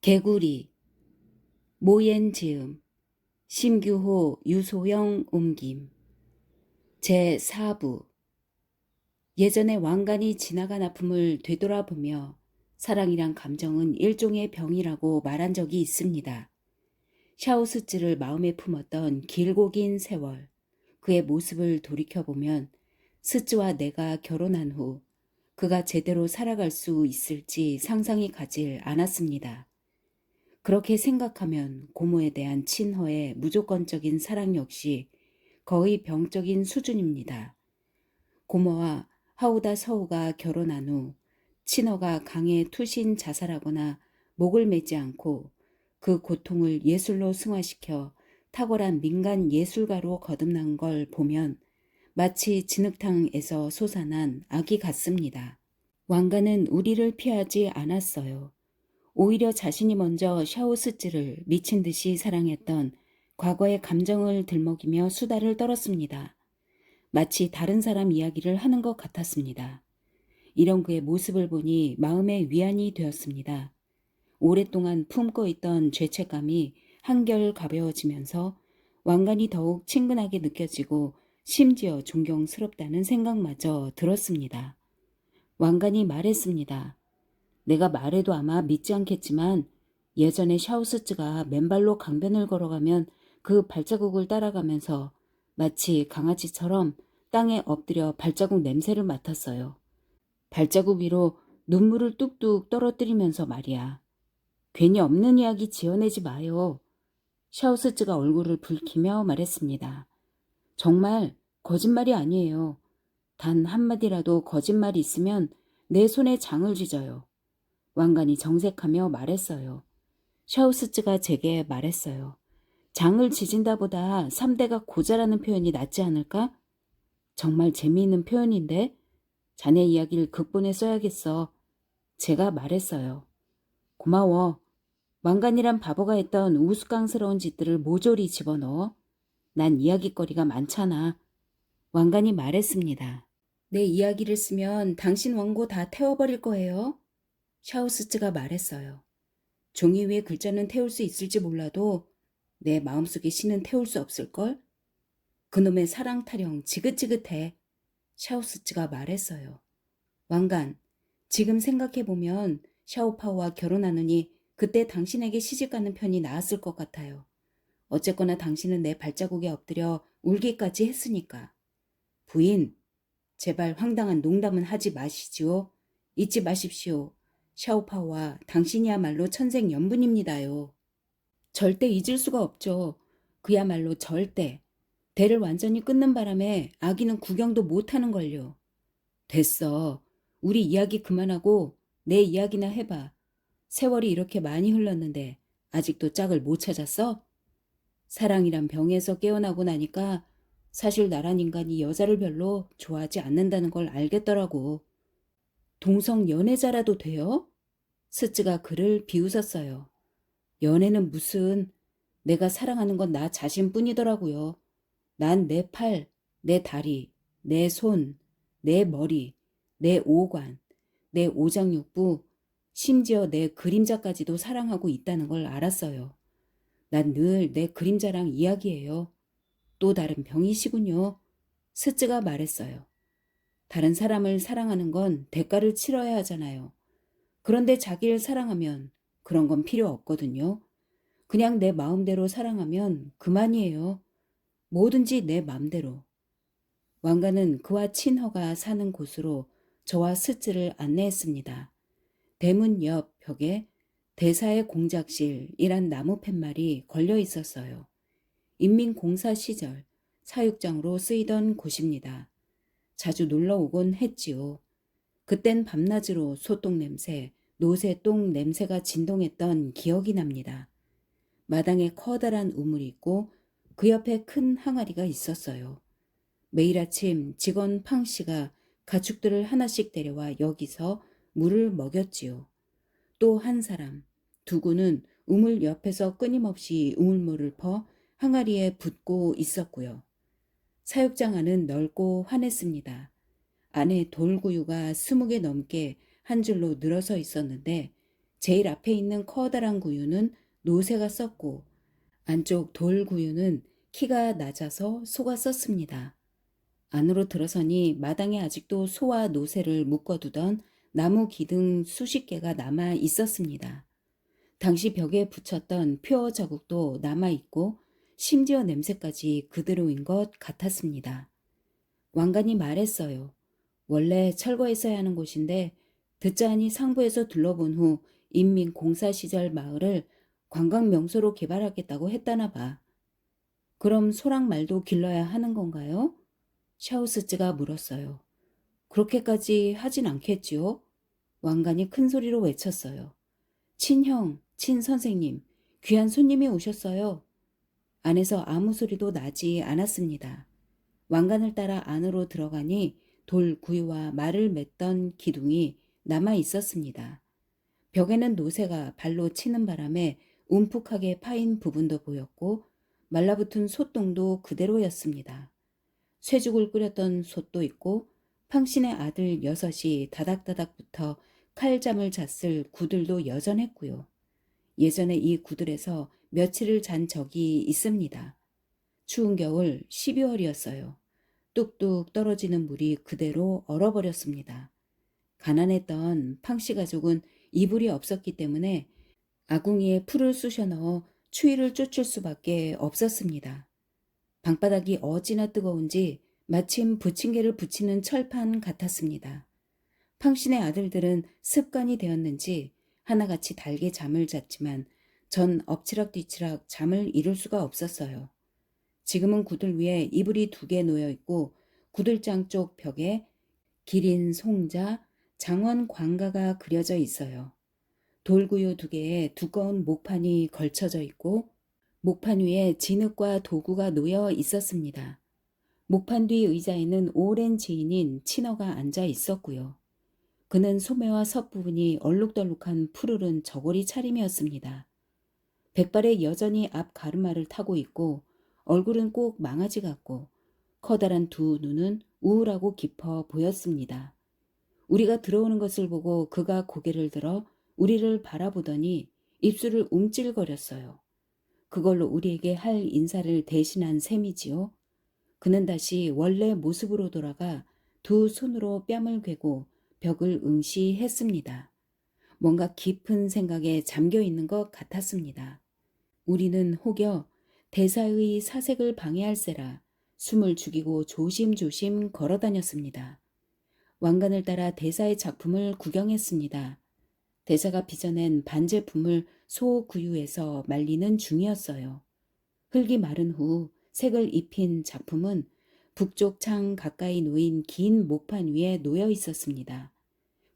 개구리, 모옌 지음, 심규호, 유소영 옮김. 제4부. 예전에 왕관이 지나간 아픔을 되돌아보며 사랑이란 감정은 일종의 병이라고 말한 적이 있습니다. 샤오스즈를 마음에 품었던 길고 긴 세월, 그의 모습을 돌이켜보면 스즈와 내가 결혼한 후 그가 제대로 살아갈 수 있을지 상상이 가질 않았습니다. 그렇게 생각하면 고모에 대한 친허의 무조건적인 사랑 역시 거의 병적인 수준입니다. 고모와 하우다 서우가 결혼한 후 친허가 강에 투신 자살하거나 목을 매지 않고 그 고통을 예술로 승화시켜 탁월한 민간 예술가로 거듭난 걸 보면 마치 진흙탕에서 솟아난 아기 같습니다. 왕가는 우리를 피하지 않았어요. 오히려 자신이 먼저 샤오스즈를 미친 듯이 사랑했던 과거의 감정을 들먹이며 수다를 떨었습니다. 마치 다른 사람 이야기를 하는 것 같았습니다. 이런 그의 모습을 보니 마음의 위안이 되었습니다. 오랫동안 품고 있던 죄책감이 한결 가벼워지면서 왕관이 더욱 친근하게 느껴지고 심지어 존경스럽다는 생각마저 들었습니다. 왕관이 말했습니다. 내가 말해도 아마 믿지 않겠지만 예전에 샤오스즈가 맨발로 강변을 걸어가면 그 발자국을 따라가면서 마치 강아지처럼 땅에 엎드려 발자국 냄새를 맡았어요. 발자국 위로 눈물을 뚝뚝 떨어뜨리면서 말이야. 괜히 없는 이야기 지어내지 마요. 샤오스즈가 얼굴을 붉히며 말했습니다. 정말 거짓말이 아니에요. 단 한마디라도 거짓말이 있으면 내 손에 장을 쥐져요. 왕관이 정색하며 말했어요. 샤우스즈가 제게 말했어요. 장을 지진다보다 3대가 고자라는 표현이 낫지 않을까? 정말 재미있는 표현인데 자네 이야기를 극본에 써야겠어. 제가 말했어요. 고마워. 왕관이란 바보가 했던 우스꽝스러운 짓들을 모조리 집어넣어. 난 이야기거리가 많잖아. 왕관이 말했습니다. 내 이야기를 쓰면 당신 원고 다 태워버릴 거예요. 샤우스즈가 말했어요. 종이 위에 글자는 태울 수 있을지 몰라도 내 마음속에 시는 태울 수 없을걸? 그놈의 사랑 타령 지긋지긋해. 샤오스즈가 말했어요. 왕관, 지금 생각해보면 샤오파오와 결혼하느니 그때 당신에게 시집가는 편이 나았을 것 같아요. 어쨌거나 당신은 내 발자국에 엎드려 울기까지 했으니까. 부인, 제발 황당한 농담은 하지 마시지요. 잊지 마십시오. 샤오파오와 당신이야말로 천생연분입니다요. 절대 잊을 수가 없죠. 그야말로 절대. 대를 완전히 끊는 바람에 아기는 구경도 못하는걸요. 됐어. 우리 이야기 그만하고 내 이야기나 해봐. 세월이 이렇게 많이 흘렀는데 아직도 짝을 못 찾았어? 사랑이란 병에서 깨어나고 나니까 사실 나란 인간이 여자를 별로 좋아하지 않는다는 걸 알겠더라고. 동성 연애자라도 돼요? 스즈가 그를 비웃었어요. 연애는 무슨, 내가 사랑하는 건 나 자신뿐이더라고요. 난 내 팔, 내 다리, 내 손, 내 머리, 내 오관, 내 오장육부, 심지어 내 그림자까지도 사랑하고 있다는 걸 알았어요. 난 늘 내 그림자랑 이야기해요. 또 다른 병이시군요. 스즈가 말했어요. 다른 사람을 사랑하는 건 대가를 치러야 하잖아요. 그런데 자기를 사랑하면 그런 건 필요 없거든요. 그냥 내 마음대로 사랑하면 그만이에요. 뭐든지 내 맘대로. 왕가는 그와 친허가 사는 곳으로 저와 스즈를 안내했습니다. 대문 옆 벽에 대사의 공작실이란 나무 팻말이 걸려 있었어요. 인민공사 시절 사육장으로 쓰이던 곳입니다. 자주 놀러 오곤 했지요. 그땐 밤낮으로 소똥 냄새, 노새똥 냄새가 진동했던 기억이 납니다. 마당에 커다란 우물이 있고 그 옆에 큰 항아리가 있었어요. 매일 아침 직원 팡 씨가 가축들을 하나씩 데려와 여기서 물을 먹였지요. 또 한 사람, 두구는 우물 옆에서 끊임없이 우물물을 퍼 항아리에 붓고 있었고요. 사육장 안은 넓고 환했습니다. 안에 돌구유가 20개 넘게 한 줄로 늘어서 있었는데 제일 앞에 있는 커다란 구유는 노새가 썼고 안쪽 돌 구유는 키가 낮아서 소가 썼습니다. 안으로 들어서니 마당에 아직도 소와 노새를 묶어두던 나무 기둥 수십 개가 남아 있었습니다. 당시 벽에 붙였던 표 자국도 남아 있고 심지어 냄새까지 그대로인 것 같았습니다. 왕관이 말했어요. 원래 철거했어야 하는 곳인데 듣자 하니 상부에서 둘러본 후 인민공사 시절 마을을 관광 명소로 개발하겠다고 했다나 봐. 그럼 소랑 말도 길러야 하는 건가요? 샤우스츠가 물었어요. 그렇게까지 하진 않겠지요? 왕관이 큰 소리로 외쳤어요. 친형, 친선생님, 귀한 손님이 오셨어요. 안에서 아무 소리도 나지 않았습니다. 왕관을 따라 안으로 들어가니 돌 구유와 말을 맺던 기둥이 남아 있었습니다. 벽에는 노새가 발로 치는 바람에 움푹하게 파인 부분도 보였고 말라붙은 솥동도 그대로였습니다. 쇠죽을 끓였던 솥도 있고 팡신의 아들 6이 다닥다닥 붙어 칼잠을 잤을 구들도 여전했고요. 예전에 이 구들에서 며칠을 잔 적이 있습니다. 추운 겨울 12월이었어요. 뚝뚝 떨어지는 물이 그대로 얼어버렸습니다. 가난했던 팡씨 가족은 이불이 없었기 때문에 아궁이에 풀을 쑤셔 넣어 추위를 쫓을 수밖에 없었습니다. 방바닥이 어찌나 뜨거운지 마침 부침개를 붙이는 철판 같았습니다. 팡신의 아들들은 습관이 되었는지 하나같이 달게 잠을 잤지만 전 엎치락뒤치락 잠을 이룰 수가 없었어요. 지금은 구들 위에 이불이 2개 놓여 있고 구들장 쪽 벽에 기린, 송자, 장원 광가가 그려져 있어요. 돌구유 2개에 두꺼운 목판이 걸쳐져 있고 목판 위에 진흙과 도구가 놓여 있었습니다. 목판 뒤 의자에는 오랜 지인인 친어가 앉아 있었고요. 그는 소매와 섭부분이 얼룩덜룩한 푸르른 저고리 차림이었습니다. 백발에 여전히 앞 가르마를 타고 있고 얼굴은 꼭 망아지 같고 커다란 2 눈은 우울하고 깊어 보였습니다. 우리가 들어오는 것을 보고 그가 고개를 들어 우리를 바라보더니 입술을 움찔거렸어요. 그걸로 우리에게 할 인사를 대신한 셈이지요. 그는 다시 원래 모습으로 돌아가 2 손으로 뺨을 괴고 벽을 응시했습니다. 뭔가 깊은 생각에 잠겨 있는 것 같았습니다. 우리는 혹여 대사의 사색을 방해할세라 숨을 죽이고 조심조심 걸어다녔습니다. 왕관을 따라 대사의 작품을 구경했습니다. 대사가 빚어낸 반제품을 소구유에서 말리는 중이었어요. 흙이 마른 후 색을 입힌 작품은 북쪽 창 가까이 놓인 긴 목판 위에 놓여 있었습니다.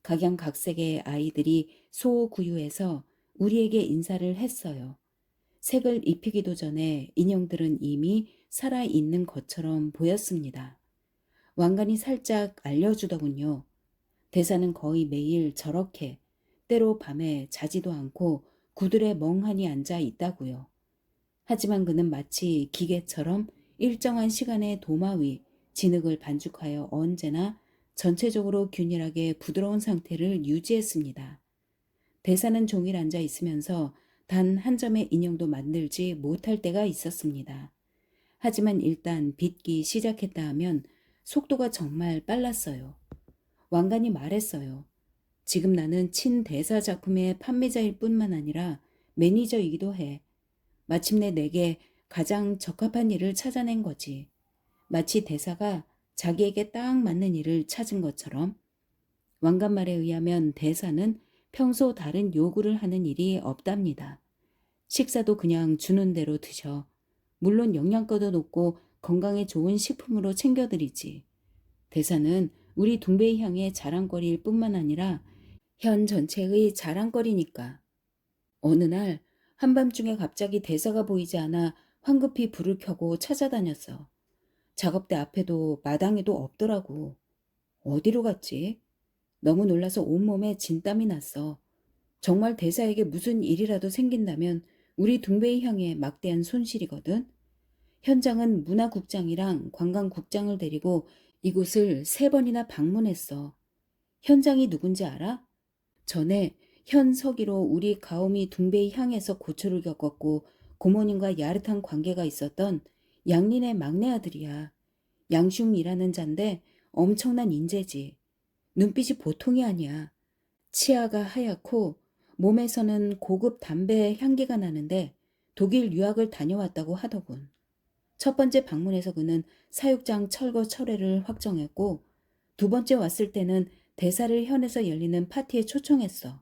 각양각색의 아이들이 소구유에서 우리에게 인사를 했어요. 색을 입히기도 전에 인형들은 이미 살아있는 것처럼 보였습니다. 왕관이 살짝 알려주더군요. 대사는 거의 매일 저렇게 때로 밤에 자지도 않고 구들에 멍하니 앉아 있다고요. 하지만 그는 마치 기계처럼 일정한 시간의 도마 위 진흙을 반죽하여 언제나 전체적으로 균일하게 부드러운 상태를 유지했습니다. 대사는 종일 앉아 있으면서 단 한 점의 인형도 만들지 못할 때가 있었습니다. 하지만 일단 빚기 시작했다 하면 속도가 정말 빨랐어요. 왕관이 말했어요. 지금 나는 친대사 작품의 판매자일 뿐만 아니라 매니저이기도 해. 마침내 내게 가장 적합한 일을 찾아낸 거지. 마치 대사가 자기에게 딱 맞는 일을 찾은 것처럼. 왕관 말에 의하면 대사는 평소 다른 요구를 하는 일이 없답니다. 식사도 그냥 주는 대로 드셔. 물론 영양가도 높고 건강에 좋은 식품으로 챙겨드리지. 대사는 우리 둥베이 향의 자랑거리일 뿐만 아니라 현 전체의 자랑거리니까. 어느 날 한밤중에 갑자기 대사가 보이지 않아 황급히 불을 켜고 찾아다녔어. 작업대 앞에도 마당에도 없더라고. 어디로 갔지? 너무 놀라서 온몸에 진땀이 났어. 정말 대사에게 무슨 일이라도 생긴다면 우리 둥베이 향에 막대한 손실이거든. 현장은 문화국장이랑 관광국장을 데리고 이곳을 3번이나 방문했어. 현장이 누군지 알아? 전에 현석이로 우리 가오미 둥베이 향에서 고초를 겪었고 고모님과 야릇한 관계가 있었던 양린의 막내 아들이야. 양슝이라는 잔데 엄청난 인재지. 눈빛이 보통이 아니야. 치아가 하얗고 몸에서는 고급 담배 향기가 나는데 독일 유학을 다녀왔다고 하더군. 첫 번째 방문에서 그는 사육장 철거 철회를 확정했고 두 번째 왔을 때는 대사를 현에서 열리는 파티에 초청했어.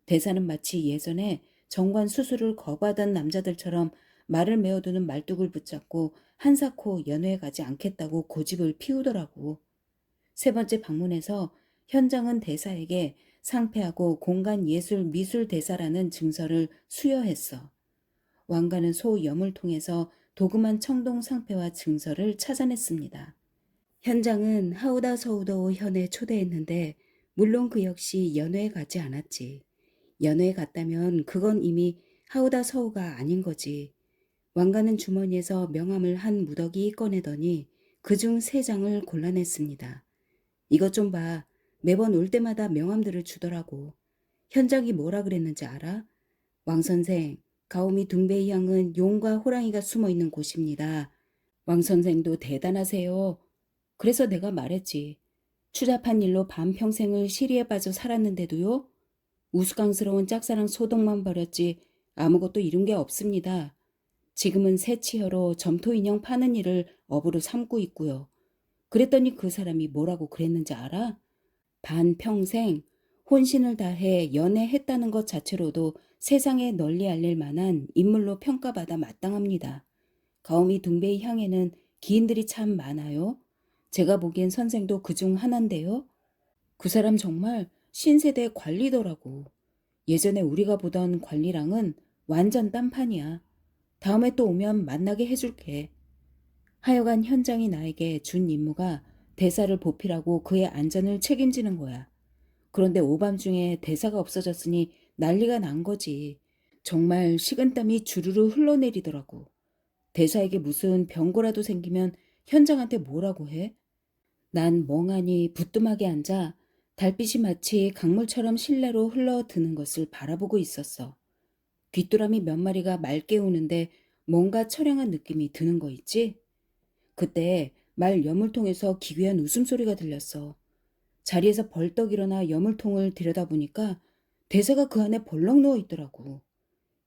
대사는 마치 예전에 정관 수술을 거부하던 남자들처럼 말을 메어두는 말뚝을 붙잡고 한사코 연회에 가지 않겠다고 고집을 피우더라고. 세 번째 방문에서 현장은 대사에게 상패하고 공간예술미술대사라는 증서를 수여했어. 왕가는 소염을 통해서 도금한 청동 상패와 증서를 찾아냈습니다. 현장은 하우다 서우더 현에 초대했는데 물론 그 역시 연회에 가지 않았지. 연회에 갔다면 그건 이미 하우다 서우가 아닌 거지. 왕가는 주머니에서 명함을 한 무더기 꺼내더니 그중 3장을 골라냈습니다. 이것 좀 봐. 매번 올 때마다 명함들을 주더라고. 현장이 뭐라 그랬는지 알아? 왕 선생, 가오미 둥베이 향은 용과 호랑이가 숨어 있는 곳입니다. 왕 선생도 대단하세요. 그래서 내가 말했지. 추잡한 일로 반평생을 시리에 빠져 살았는데도요. 우스꽝스러운 짝사랑 소동만 벌였지 아무것도 이룬 게 없습니다. 지금은 새치혀로 점토 인형 파는 일을 업으로 삼고 있고요. 그랬더니 그 사람이 뭐라고 그랬는지 알아? 반평생 혼신을 다해 연애했다는 것 자체로도 세상에 널리 알릴 만한 인물로 평가받아 마땅합니다. 가오미 둥베이 향에는 기인들이 참 많아요. 제가 보기엔 선생도 그중 하나인데요. 그 사람 정말 신세대 관리더라고. 예전에 우리가 보던 관리랑은 완전 딴판이야. 다음에 또 오면 만나게 해줄게. 하여간 현장이 나에게 준 임무가 대사를 보필하고 그의 안전을 책임지는 거야. 그런데 오밤중에 대사가 없어졌으니 난리가 난 거지. 정말 식은땀이 주르르 흘러내리더라고. 대사에게 무슨 병고라도 생기면 현장한테 뭐라고 해? 난 멍하니 부뚜막에 앉아 달빛이 마치 강물처럼 실내로 흘러드는 것을 바라보고 있었어. 귀뚜라미 몇 마리가 맑게 우는데 뭔가 처량한 느낌이 드는 거 있지? 그때 말 여물통에서 기괴한 웃음소리가 들렸어. 자리에서 벌떡 일어나 여물통을 들여다보니까 대사가 그 안에 벌렁 누워 있더라고.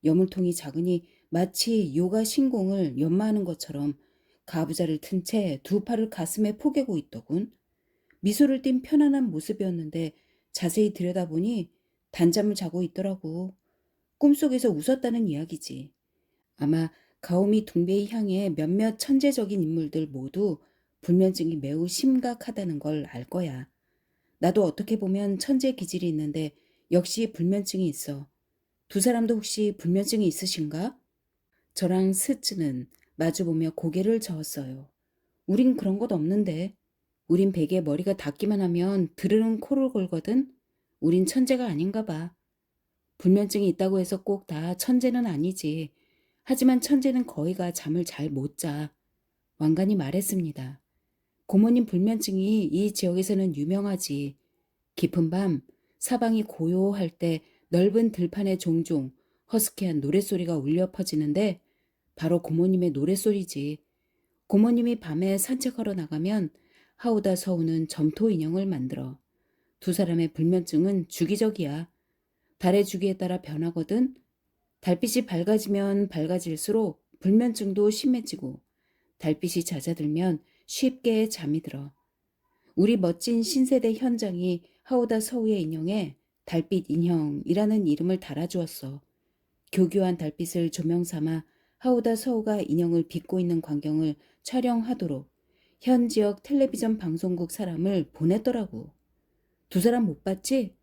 여물통이 작으니 마치 요가 신공을 연마하는 것처럼 가부좌를 튼 채 두 팔을 가슴에 포개고 있더군. 미소를 띤 편안한 모습이었는데 자세히 들여다보니 단잠을 자고 있더라고. 꿈속에서 웃었다는 이야기지. 아마 가오미 둥베이 향의 몇몇 천재적인 인물들 모두 불면증이 매우 심각하다는 걸 알 거야. 나도 어떻게 보면 천재 기질이 있는데 역시 불면증이 있어. 두 사람도 혹시 불면증이 있으신가? 저랑 스츠는 마주보며 고개를 저었어요. 우린 그런 것 없는데. 우린 베개에 머리가 닿기만 하면 드르릉 코를 골거든. 우린 천재가 아닌가 봐. 불면증이 있다고 해서 꼭 다 천재는 아니지. 하지만 천재는 거의가 잠을 잘 못 자. 왕관이 말했습니다. 고모님 불면증이 이 지역에서는 유명하지. 깊은 밤 사방이 고요할 때 넓은 들판에 종종 허스키한 노랫소리가 울려 퍼지는데 바로 고모님의 노랫소리지. 고모님이 밤에 산책하러 나가면 하우다 서우는 점토 인형을 만들어. 두 사람의 불면증은 주기적이야. 달의 주기에 따라 변하거든. 달빛이 밝아지면 밝아질수록 불면증도 심해지고 달빛이 잦아들면 쉽게 잠이 들어. 우리 멋진 신세대 현장이 하우다 서우의 인형에 달빛 인형이라는 이름을 달아주었어. 교교한 달빛을 조명 삼아 하우다 서우가 인형을 빚고 있는 광경을 촬영하도록 현 지역 텔레비전 방송국 사람을 보냈더라고. 두 사람 못 봤지?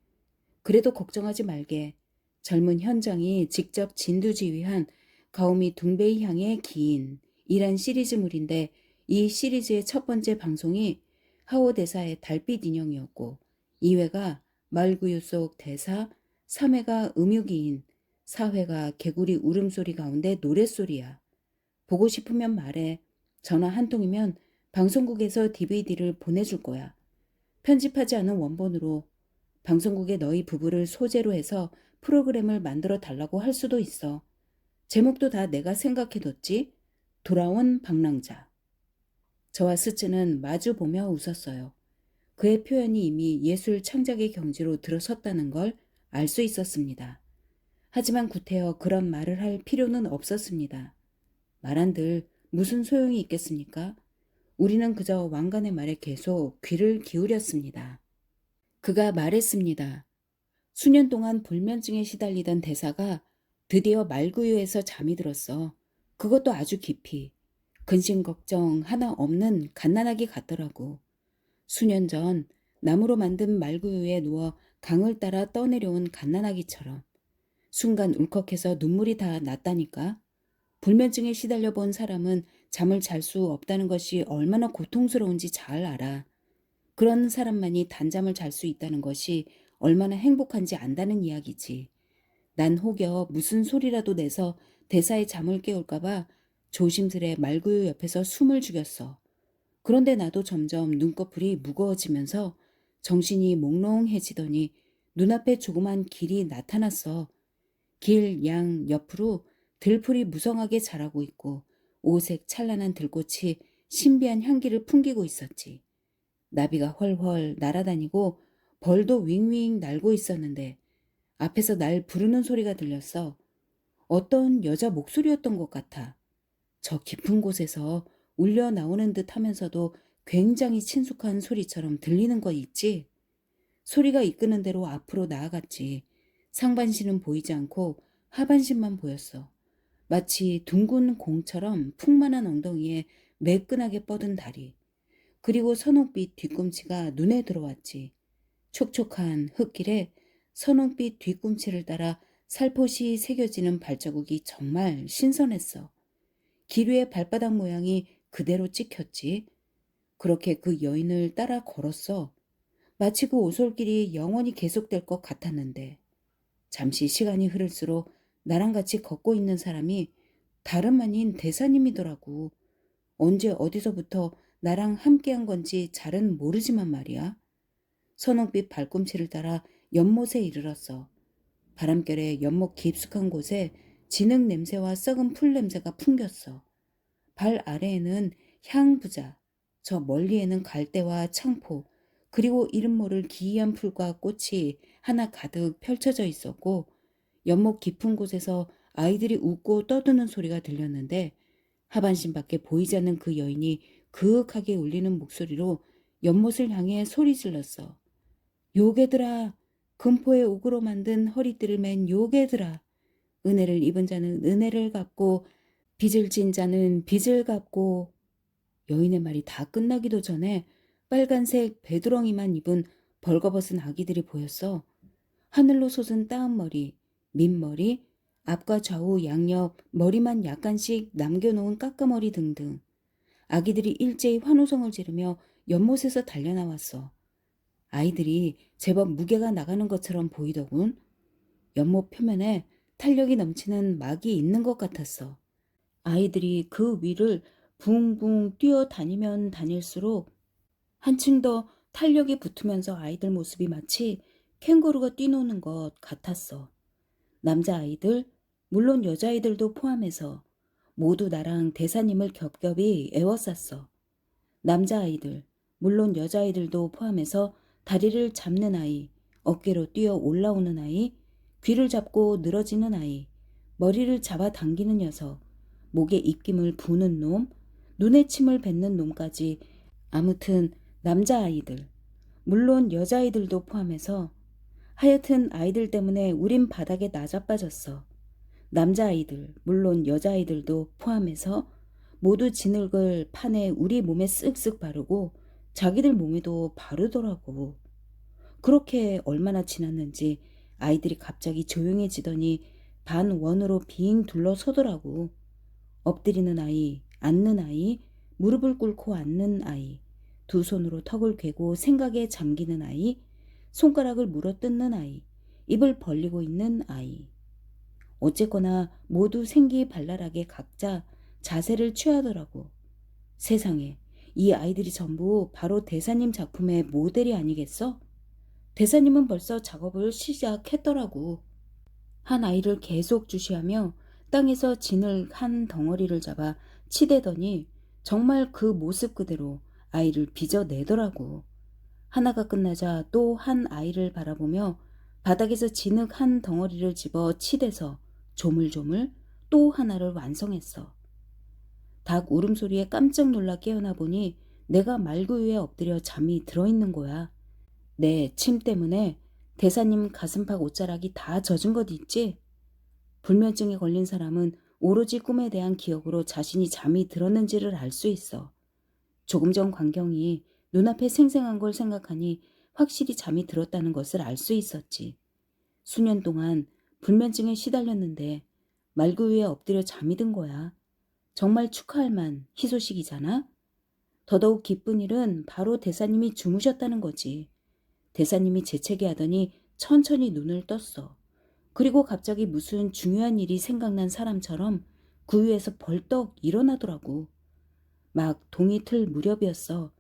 그래도 걱정하지 말게. 젊은 현장이 직접 진두지휘한 가오미 둥베이 향의 기인이란 시리즈물인데 이 시리즈의 첫 번째 방송이 하오 대사의 달빛 인형이었고 2회가 말구유 속 대사, 3회가 음유기인, 4회가 개구리 울음소리 가운데 노랫소리야. 보고 싶으면 말해. 전화 한 통이면 방송국에서 DVD를 보내줄 거야. 편집하지 않은 원본으로. 방송국에 너희 부부를 소재로 해서 프로그램을 만들어 달라고 할 수도 있어. 제목도 다 내가 생각해뒀지. 돌아온 방랑자. 저와 스츠는 마주 보며 웃었어요. 그의 표현이 이미 예술 창작의 경지로 들어섰다는 걸 알 수 있었습니다. 하지만 구태여 그런 말을 할 필요는 없었습니다. 말한들 무슨 소용이 있겠습니까? 우리는 그저 왕관의 말에 계속 귀를 기울였습니다. 그가 말했습니다. 수년 동안 불면증에 시달리던 대사가 드디어 말구유에서 잠이 들었어. 그것도 아주 깊이. 근심 걱정 하나 없는 갓난아기 같더라고. 수년 전 나무로 만든 말구유에 누워 강을 따라 떠내려온 갓난아기처럼. 순간 울컥해서 눈물이 다 났다니까. 불면증에 시달려 본 사람은 잠을 잘 수 없다는 것이 얼마나 고통스러운지 잘 알아. 그런 사람만이 단잠을 잘 수 있다는 것이 얼마나 행복한지 안다는 이야기지. 난 혹여 무슨 소리라도 내서 대사의 잠을 깨울까봐 조심스레 말구유 옆에서 숨을 죽였어. 그런데 나도 점점 눈꺼풀이 무거워지면서 정신이 몽롱해지더니 눈앞에 조그만 길이 나타났어. 길 양 옆으로 들풀이 무성하게 자라고 있고 오색 찬란한 들꽃이 신비한 향기를 풍기고 있었지. 나비가 훨훨 날아다니고 벌도 윙윙 날고 있었는데 앞에서 날 부르는 소리가 들렸어. 어떤 여자 목소리였던 것 같아. 저 깊은 곳에서 울려 나오는 듯 하면서도 굉장히 친숙한 소리처럼 들리는 거 있지? 소리가 이끄는 대로 앞으로 나아갔지. 상반신은 보이지 않고 하반신만 보였어. 마치 둥근 공처럼 풍만한 엉덩이에 매끈하게 뻗은 다리. 그리고 선홍빛 뒤꿈치가 눈에 들어왔지. 촉촉한 흙길에 선홍빛 뒤꿈치를 따라 살포시 새겨지는 발자국이 정말 신선했어. 길 위의 발바닥 모양이 그대로 찍혔지. 그렇게 그 여인을 따라 걸었어. 마치 그 오솔길이 영원히 계속될 것 같았는데 잠시 시간이 흐를수록 나랑 같이 걷고 있는 사람이 다름 아닌 대사님이더라고. 언제 어디서부터 나랑 함께한 건지 잘은 모르지만 말이야. 선홍빛 발꿈치를 따라 연못에 이르렀어. 바람결에 연못 깊숙한 곳에 진흙 냄새와 썩은 풀 냄새가 풍겼어. 발 아래에는 향부자, 저 멀리에는 갈대와 창포, 그리고 이름 모를 기이한 풀과 꽃이 하나 가득 펼쳐져 있었고 연못 깊은 곳에서 아이들이 웃고 떠드는 소리가 들렸는데 하반신밖에 보이지 않는 그 여인이 그윽하게 울리는 목소리로 연못을 향해 소리 질렀어. 요괴들아, 금포의 옥으로 만든 허리띠를 맨 요괴들아, 은혜를 입은 자는 은혜를 갚고 빚을 진 자는 빚을 갚고. 여인의 말이 다 끝나기도 전에 빨간색 배두렁이만 입은 벌거벗은 아기들이 보였어. 하늘로 솟은 따은 머리, 민머리, 앞과 좌우 양옆 머리만 약간씩 남겨놓은 까까머리 등등. 아기들이 일제히 환호성을 지르며 연못에서 달려나왔어. 아이들이 제법 무게가 나가는 것처럼 보이더군. 연못 표면에 탄력이 넘치는 막이 있는 것 같았어. 아이들이 그 위를 붕붕 뛰어다니면 다닐수록 한층 더 탄력이 붙으면서 아이들 모습이 마치 캥거루가 뛰노는 것 같았어. 남자아이들, 물론 여자아이들도 포함해서 모두 나랑 대사님을 겹겹이 애워쌌어. 남자아이들, 물론 여자아이들도 포함해서 다리를 잡는 아이, 어깨로 뛰어 올라오는 아이, 귀를 잡고 늘어지는 아이, 머리를 잡아 당기는 녀석, 목에 입김을 부는 놈, 눈에 침을 뱉는 놈까지 아무튼 남자아이들, 물론 여자아이들도 포함해서 하여튼 아이들 때문에 우린 바닥에 나자빠졌어. 남자아이들, 물론 여자아이들도 포함해서 모두 진흙을 판에 우리 몸에 쓱쓱 바르고 자기들 몸에도 바르더라고. 그렇게 얼마나 지났는지 아이들이 갑자기 조용해지더니 반원으로 빙 둘러서더라고. 엎드리는 아이, 앉는 아이, 무릎을 꿇고 앉는 아이, 두 손으로 턱을 괴고 생각에 잠기는 아이, 손가락을 물어뜯는 아이, 입을 벌리고 있는 아이. 어쨌거나 모두 생기발랄하게 각자 자세를 취하더라고. 세상에, 이 아이들이 전부 바로 대사님 작품의 모델이 아니겠어? 대사님은 벌써 작업을 시작했더라고. 한 아이를 계속 주시하며 땅에서 진을 한 덩어리를 잡아 치대더니 정말 그 모습 그대로 아이를 빚어내더라고. 하나가 끝나자 또 한 아이를 바라보며 바닥에서 진흙 한 덩어리를 집어 치대서 조물조물 또 하나를 완성했어. 닭 울음소리에 깜짝 놀라 깨어나 보니 내가 말구 위에 엎드려 잠이 들어있는 거야. 내 침 때문에 대사님 가슴팍 옷자락이 다 젖은 것 있지? 불면증에 걸린 사람은 오로지 꿈에 대한 기억으로 자신이 잠이 들었는지를 알 수 있어. 조금 전 광경이 눈앞에 생생한 걸 생각하니 확실히 잠이 들었다는 것을 알 수 있었지. 수년 동안 불면증에 시달렸는데 말구 위에 엎드려 잠이 든 거야. 정말 축하할 만 희소식이잖아? 더더욱 기쁜 일은 바로 대사님이 주무셨다는 거지. 대사님이 재채기 하더니 천천히 눈을 떴어. 그리고 갑자기 무슨 중요한 일이 생각난 사람처럼 그 위에서 벌떡 일어나더라고. 막 동이 틀 무렵이었어.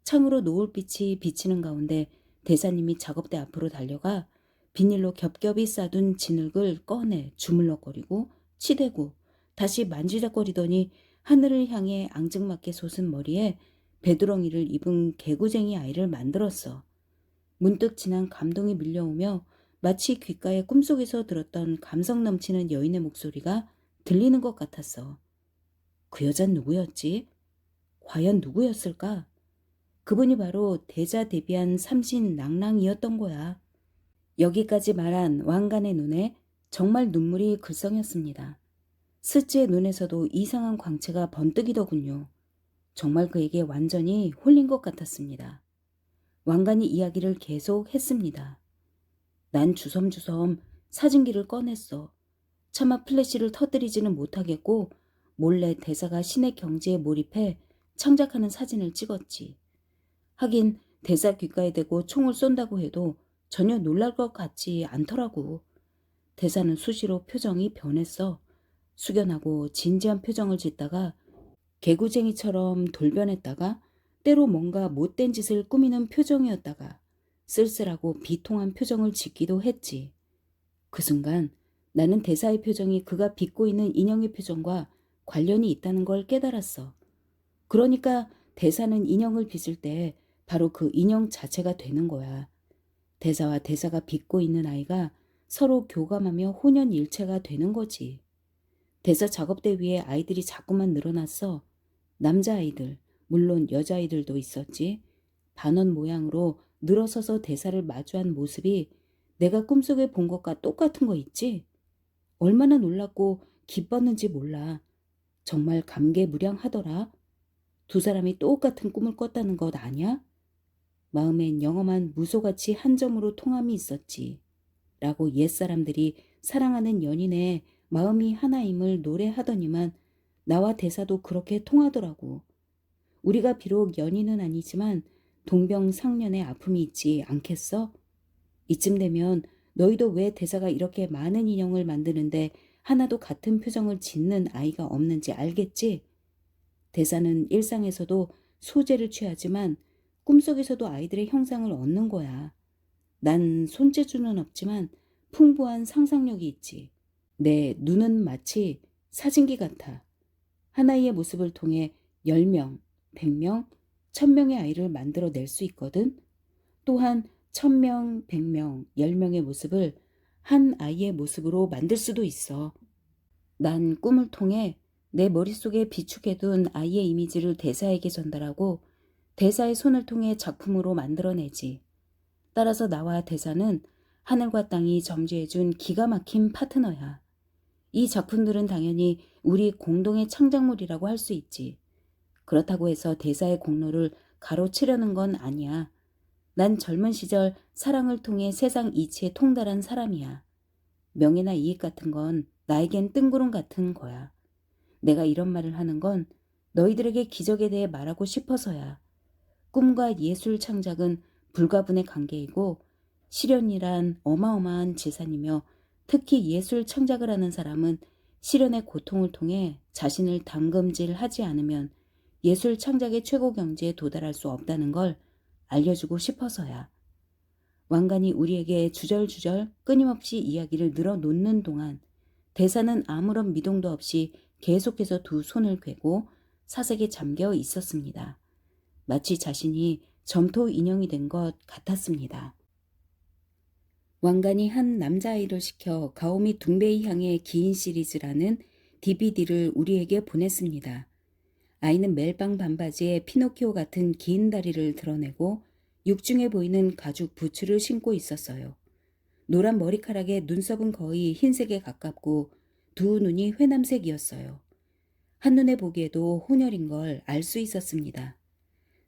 창으로 노을빛이 비치는 가운데 대사님이 작업대 앞으로 달려가 비닐로 겹겹이 싸둔 진흙을 꺼내 주물럭거리고 치대고 다시 만지작거리더니 하늘을 향해 앙증맞게 솟은 머리에 배두렁이를 입은 개구쟁이 아이를 만들었어. 문득 지난 감동이 밀려오며 마치 귓가에 꿈속에서 들었던 감성 넘치는 여인의 목소리가 들리는 것 같았어. 그 여잔 누구였지? 과연 누구였을까? 그분이 바로 대자대비한 삼신낭랑이었던 거야. 여기까지 말한 왕관의 눈에 정말 눈물이 글썽였습니다. 스즈의 눈에서도 이상한 광채가 번뜩이더군요. 정말 그에게 완전히 홀린 것 같았습니다. 왕관이 이야기를 계속 했습니다. 난 주섬주섬 사진기를 꺼냈어. 차마 플래시를 터뜨리지는 못하겠고 몰래 대사가 신의 경지에 몰입해 창작하는 사진을 찍었지. 하긴 대사 귓가에 대고 총을 쏜다고 해도 전혀 놀랄 것 같지 않더라고. 대사는 수시로 표정이 변했어. 숙연하고 진지한 표정을 짓다가 개구쟁이처럼 돌변했다가 때로 뭔가 못된 짓을 꾸미는 표정이었다가 쓸쓸하고 비통한 표정을 짓기도 했지. 그 순간 나는 대사의 표정이 그가 빚고 있는 인형의 표정과 관련이 있다는 걸 깨달았어. 그러니까 대사는 인형을 빚을 때 바로 그 인형 자체가 되는 거야. 대사와 대사가 빚고 있는 아이가 서로 교감하며 혼연일체가 되는 거지. 대사 작업대 위에 아이들이 자꾸만 늘어났어. 남자아이들, 물론 여자아이들도 있었지. 반원 모양으로 늘어서서 대사를 마주한 모습이 내가 꿈속에 본 것과 똑같은 거 있지? 얼마나 놀랐고 기뻤는지 몰라. 정말 감개무량하더라. 두 사람이 똑같은 꿈을 꿨다는 것 아냐? 마음엔 영험한 무소같이 한 점으로 통함이 있었지. 라고 옛사람들이 사랑하는 연인의 마음이 하나임을 노래하더니만 나와 대사도 그렇게 통하더라고. 우리가 비록 연인은 아니지만 동병상련의 아픔이 있지 않겠어? 이쯤 되면 너희도 왜 대사가 이렇게 많은 인형을 만드는데 하나도 같은 표정을 짓는 아이가 없는지 알겠지? 대사는 일상에서도 소재를 취하지만 꿈속에서도 아이들의 형상을 얻는 거야. 난 손재주는 없지만 풍부한 상상력이 있지. 내 눈은 마치 사진기 같아. 하나의 모습을 통해 10명, 100명, 1000명의 아이를 만들어낼 수 있거든. 또한 1000명, 100명, 10명의 모습을 한 아이의 모습으로 만들 수도 있어. 난 꿈을 통해 내 머릿속에 비축해둔 아이의 이미지를 대사에게 전달하고 대사의 손을 통해 작품으로 만들어내지. 따라서 나와 대사는 하늘과 땅이 점지해준 기가 막힌 파트너야. 이 작품들은 당연히 우리 공동의 창작물이라고 할 수 있지. 그렇다고 해서 대사의 공로를 가로채려는 건 아니야. 난 젊은 시절 사랑을 통해 세상 이치에 통달한 사람이야. 명예나 이익 같은 건 나에겐 뜬구름 같은 거야. 내가 이런 말을 하는 건 너희들에게 기적에 대해 말하고 싶어서야. 꿈과 예술 창작은 불가분의 관계이고 실현이란 어마어마한 재산이며 특히 예술 창작을 하는 사람은 실현의 고통을 통해 자신을 담금질하지 않으면 예술 창작의 최고 경지에 도달할 수 없다는 걸 알려주고 싶어서야. 왕관이 우리에게 주절주절 끊임없이 이야기를 늘어놓는 동안 대사는 아무런 미동도 없이 계속해서 두 손을 괴고 사색에 잠겨 있었습니다. 마치 자신이 점토 인형이 된 것 같았습니다. 왕관이 한 남자아이를 시켜 가오미 둥베이 향의 기인 시리즈라는 DVD를 우리에게 보냈습니다. 아이는 멜빵 반바지에 피노키오 같은 긴 다리를 드러내고 육중해 보이는 가죽 부츠를 신고 있었어요. 노란 머리카락에 눈썹은 거의 흰색에 가깝고 두 눈이 회남색이었어요. 한눈에 보기에도 혼혈인 걸 알 수 있었습니다.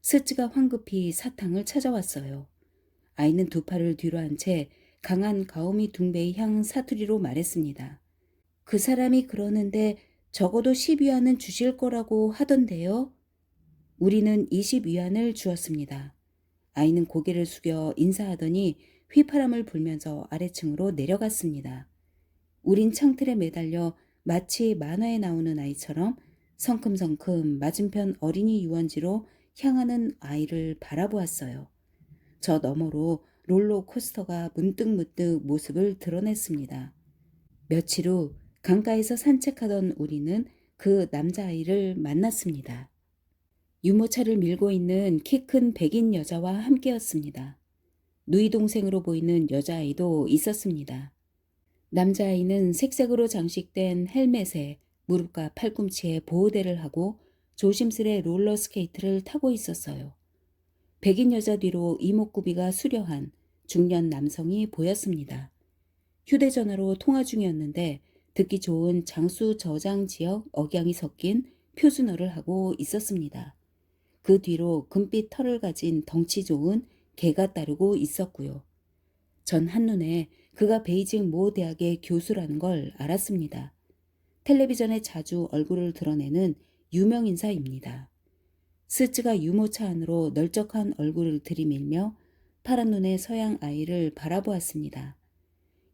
스츠가 황급히 사탕을 찾아왔어요. 아이는 두 팔을 뒤로 한 채 강한 가오미 둥베이 향 사투리로 말했습니다. 그 사람이 그러는데 적어도 10위안은 주실 거라고 하던데요. 우리는 20위안을 주었습니다. 아이는 고개를 숙여 인사하더니 휘파람을 불면서 아래층으로 내려갔습니다. 우린 창틀에 매달려 마치 만화에 나오는 아이처럼 성큼성큼 맞은편 어린이 유원지로 향하는 아이를 바라보았어요. 저 너머로 롤러코스터가 문득문득 모습을 드러냈습니다. 며칠 후 강가에서 산책하던 우리는 그 남자아이를 만났습니다. 유모차를 밀고 있는 키 큰 백인 여자와 함께였습니다. 누이 동생으로 보이는 여자아이도 있었습니다. 남자아이는 색색으로 장식된 헬멧에 무릎과 팔꿈치에 보호대를 하고 조심스레 롤러스케이트를 타고 있었어요. 백인 여자 뒤로 이목구비가 수려한 중년 남성이 보였습니다. 휴대전화로 통화 중이었는데 듣기 좋은 장수 저장 지역 억양이 섞인 표준어를 하고 있었습니다. 그 뒤로 금빛 털을 가진 덩치 좋은 개가 따르고 있었고요. 전 한눈에 그가 베이징 모 대학의 교수라는 걸 알았습니다. 텔레비전에 자주 얼굴을 드러내는 유명 인사입니다. 스츠가 유모차 안으로 널쩍한 얼굴을 들이밀며 파란 눈의 서양 아이를 바라보았습니다.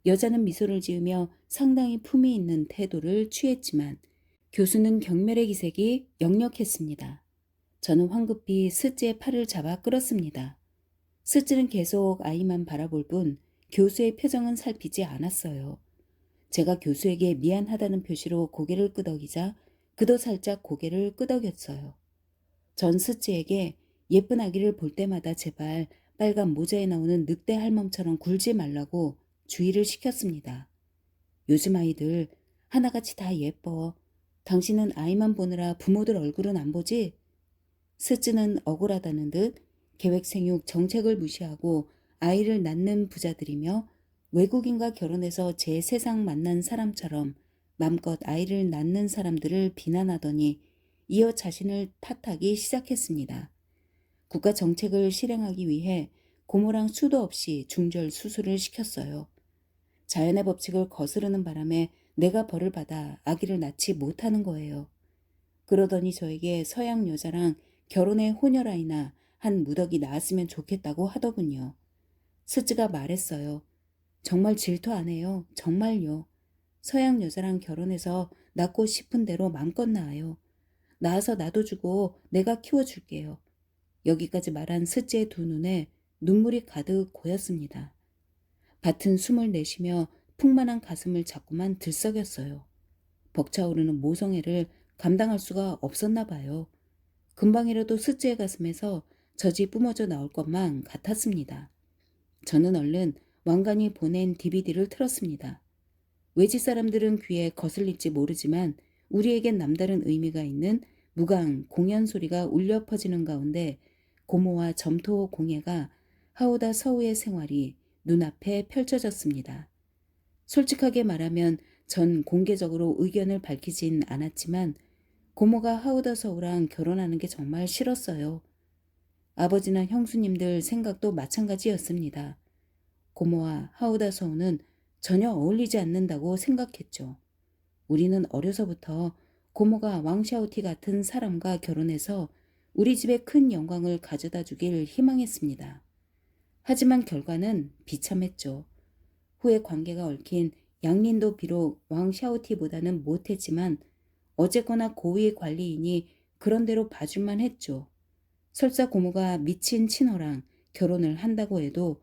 여자는 미소를 지으며 상당히 품위 있는 태도를 취했지만 교수는 경멸의 기색이 역력했습니다. 저는 황급히 스츠의 팔을 잡아 끌었습니다. 스츠는 계속 아이만 바라볼 뿐 교수의 표정은 살피지 않았어요. 제가 교수에게 미안하다는 표시로 고개를 끄덕이자 그도 살짝 고개를 끄덕였어요. 전 스츠에게 예쁜 아기를 볼 때마다 제발 빨간 모자에 나오는 늑대 할멈처럼 굴지 말라고 주의를 시켰습니다. 요즘 아이들 하나같이 다 예뻐. 당신은 아이만 보느라 부모들 얼굴은 안 보지? 스츠는 억울하다는 듯 계획 생육 정책을 무시하고 아이를 낳는 부자들이며 외국인과 결혼해서 제 세상 만난 사람처럼 맘껏 아이를 낳는 사람들을 비난하더니 이어 자신을 탓하기 시작했습니다. 국가 정책을 실행하기 위해 고모랑 수도 없이 중절 수술을 시켰어요. 자연의 법칙을 거스르는 바람에 내가 벌을 받아 아기를 낳지 못하는 거예요. 그러더니 저에게 서양 여자랑 결혼해 혼혈아이나 한 무더기 낳았으면 좋겠다고 하더군요. 스츠가 말했어요. 정말 질투 안 해요. 정말요. 서양 여자랑 결혼해서 낳고 싶은 대로 맘껏 낳아요. 낳아서 나도 주고 내가 키워줄게요. 여기까지 말한 스츠의 두 눈에 눈물이 가득 고였습니다. 밭은 숨을 내쉬며 풍만한 가슴을 자꾸만 들썩였어요. 벅차오르는 모성애를 감당할 수가 없었나 봐요. 금방이라도 스츠의 가슴에서 젖이 뿜어져 나올 것만 같았습니다. 저는 얼른 왕관이 보낸 DVD를 틀었습니다. 외지 사람들은 귀에 거슬릴지 모르지만 우리에겐 남다른 의미가 있는 무강 공연 소리가 울려 퍼지는 가운데 고모와 점토 공예가 하오다 서우의 생활이 눈앞에 펼쳐졌습니다. 솔직하게 말하면 전 공개적으로 의견을 밝히진 않았지만 고모가 하우다 서우랑 결혼하는 게 정말 싫었어요. 아버지나 형수님들 생각도 마찬가지였습니다. 고모와 하우다 서우는 전혀 어울리지 않는다고 생각했죠. 우리는 어려서부터 고모가 왕샤오티 같은 사람과 결혼해서 우리 집에 큰 영광을 가져다 주길 희망했습니다. 하지만 결과는 비참했죠. 후에 관계가 얽힌 양린도 비록 왕샤오티보다는 못했지만 어쨌거나 고위 관리인이 그런대로 봐줄만 했죠. 설사 고모가 미친 친어랑 결혼을 한다고 해도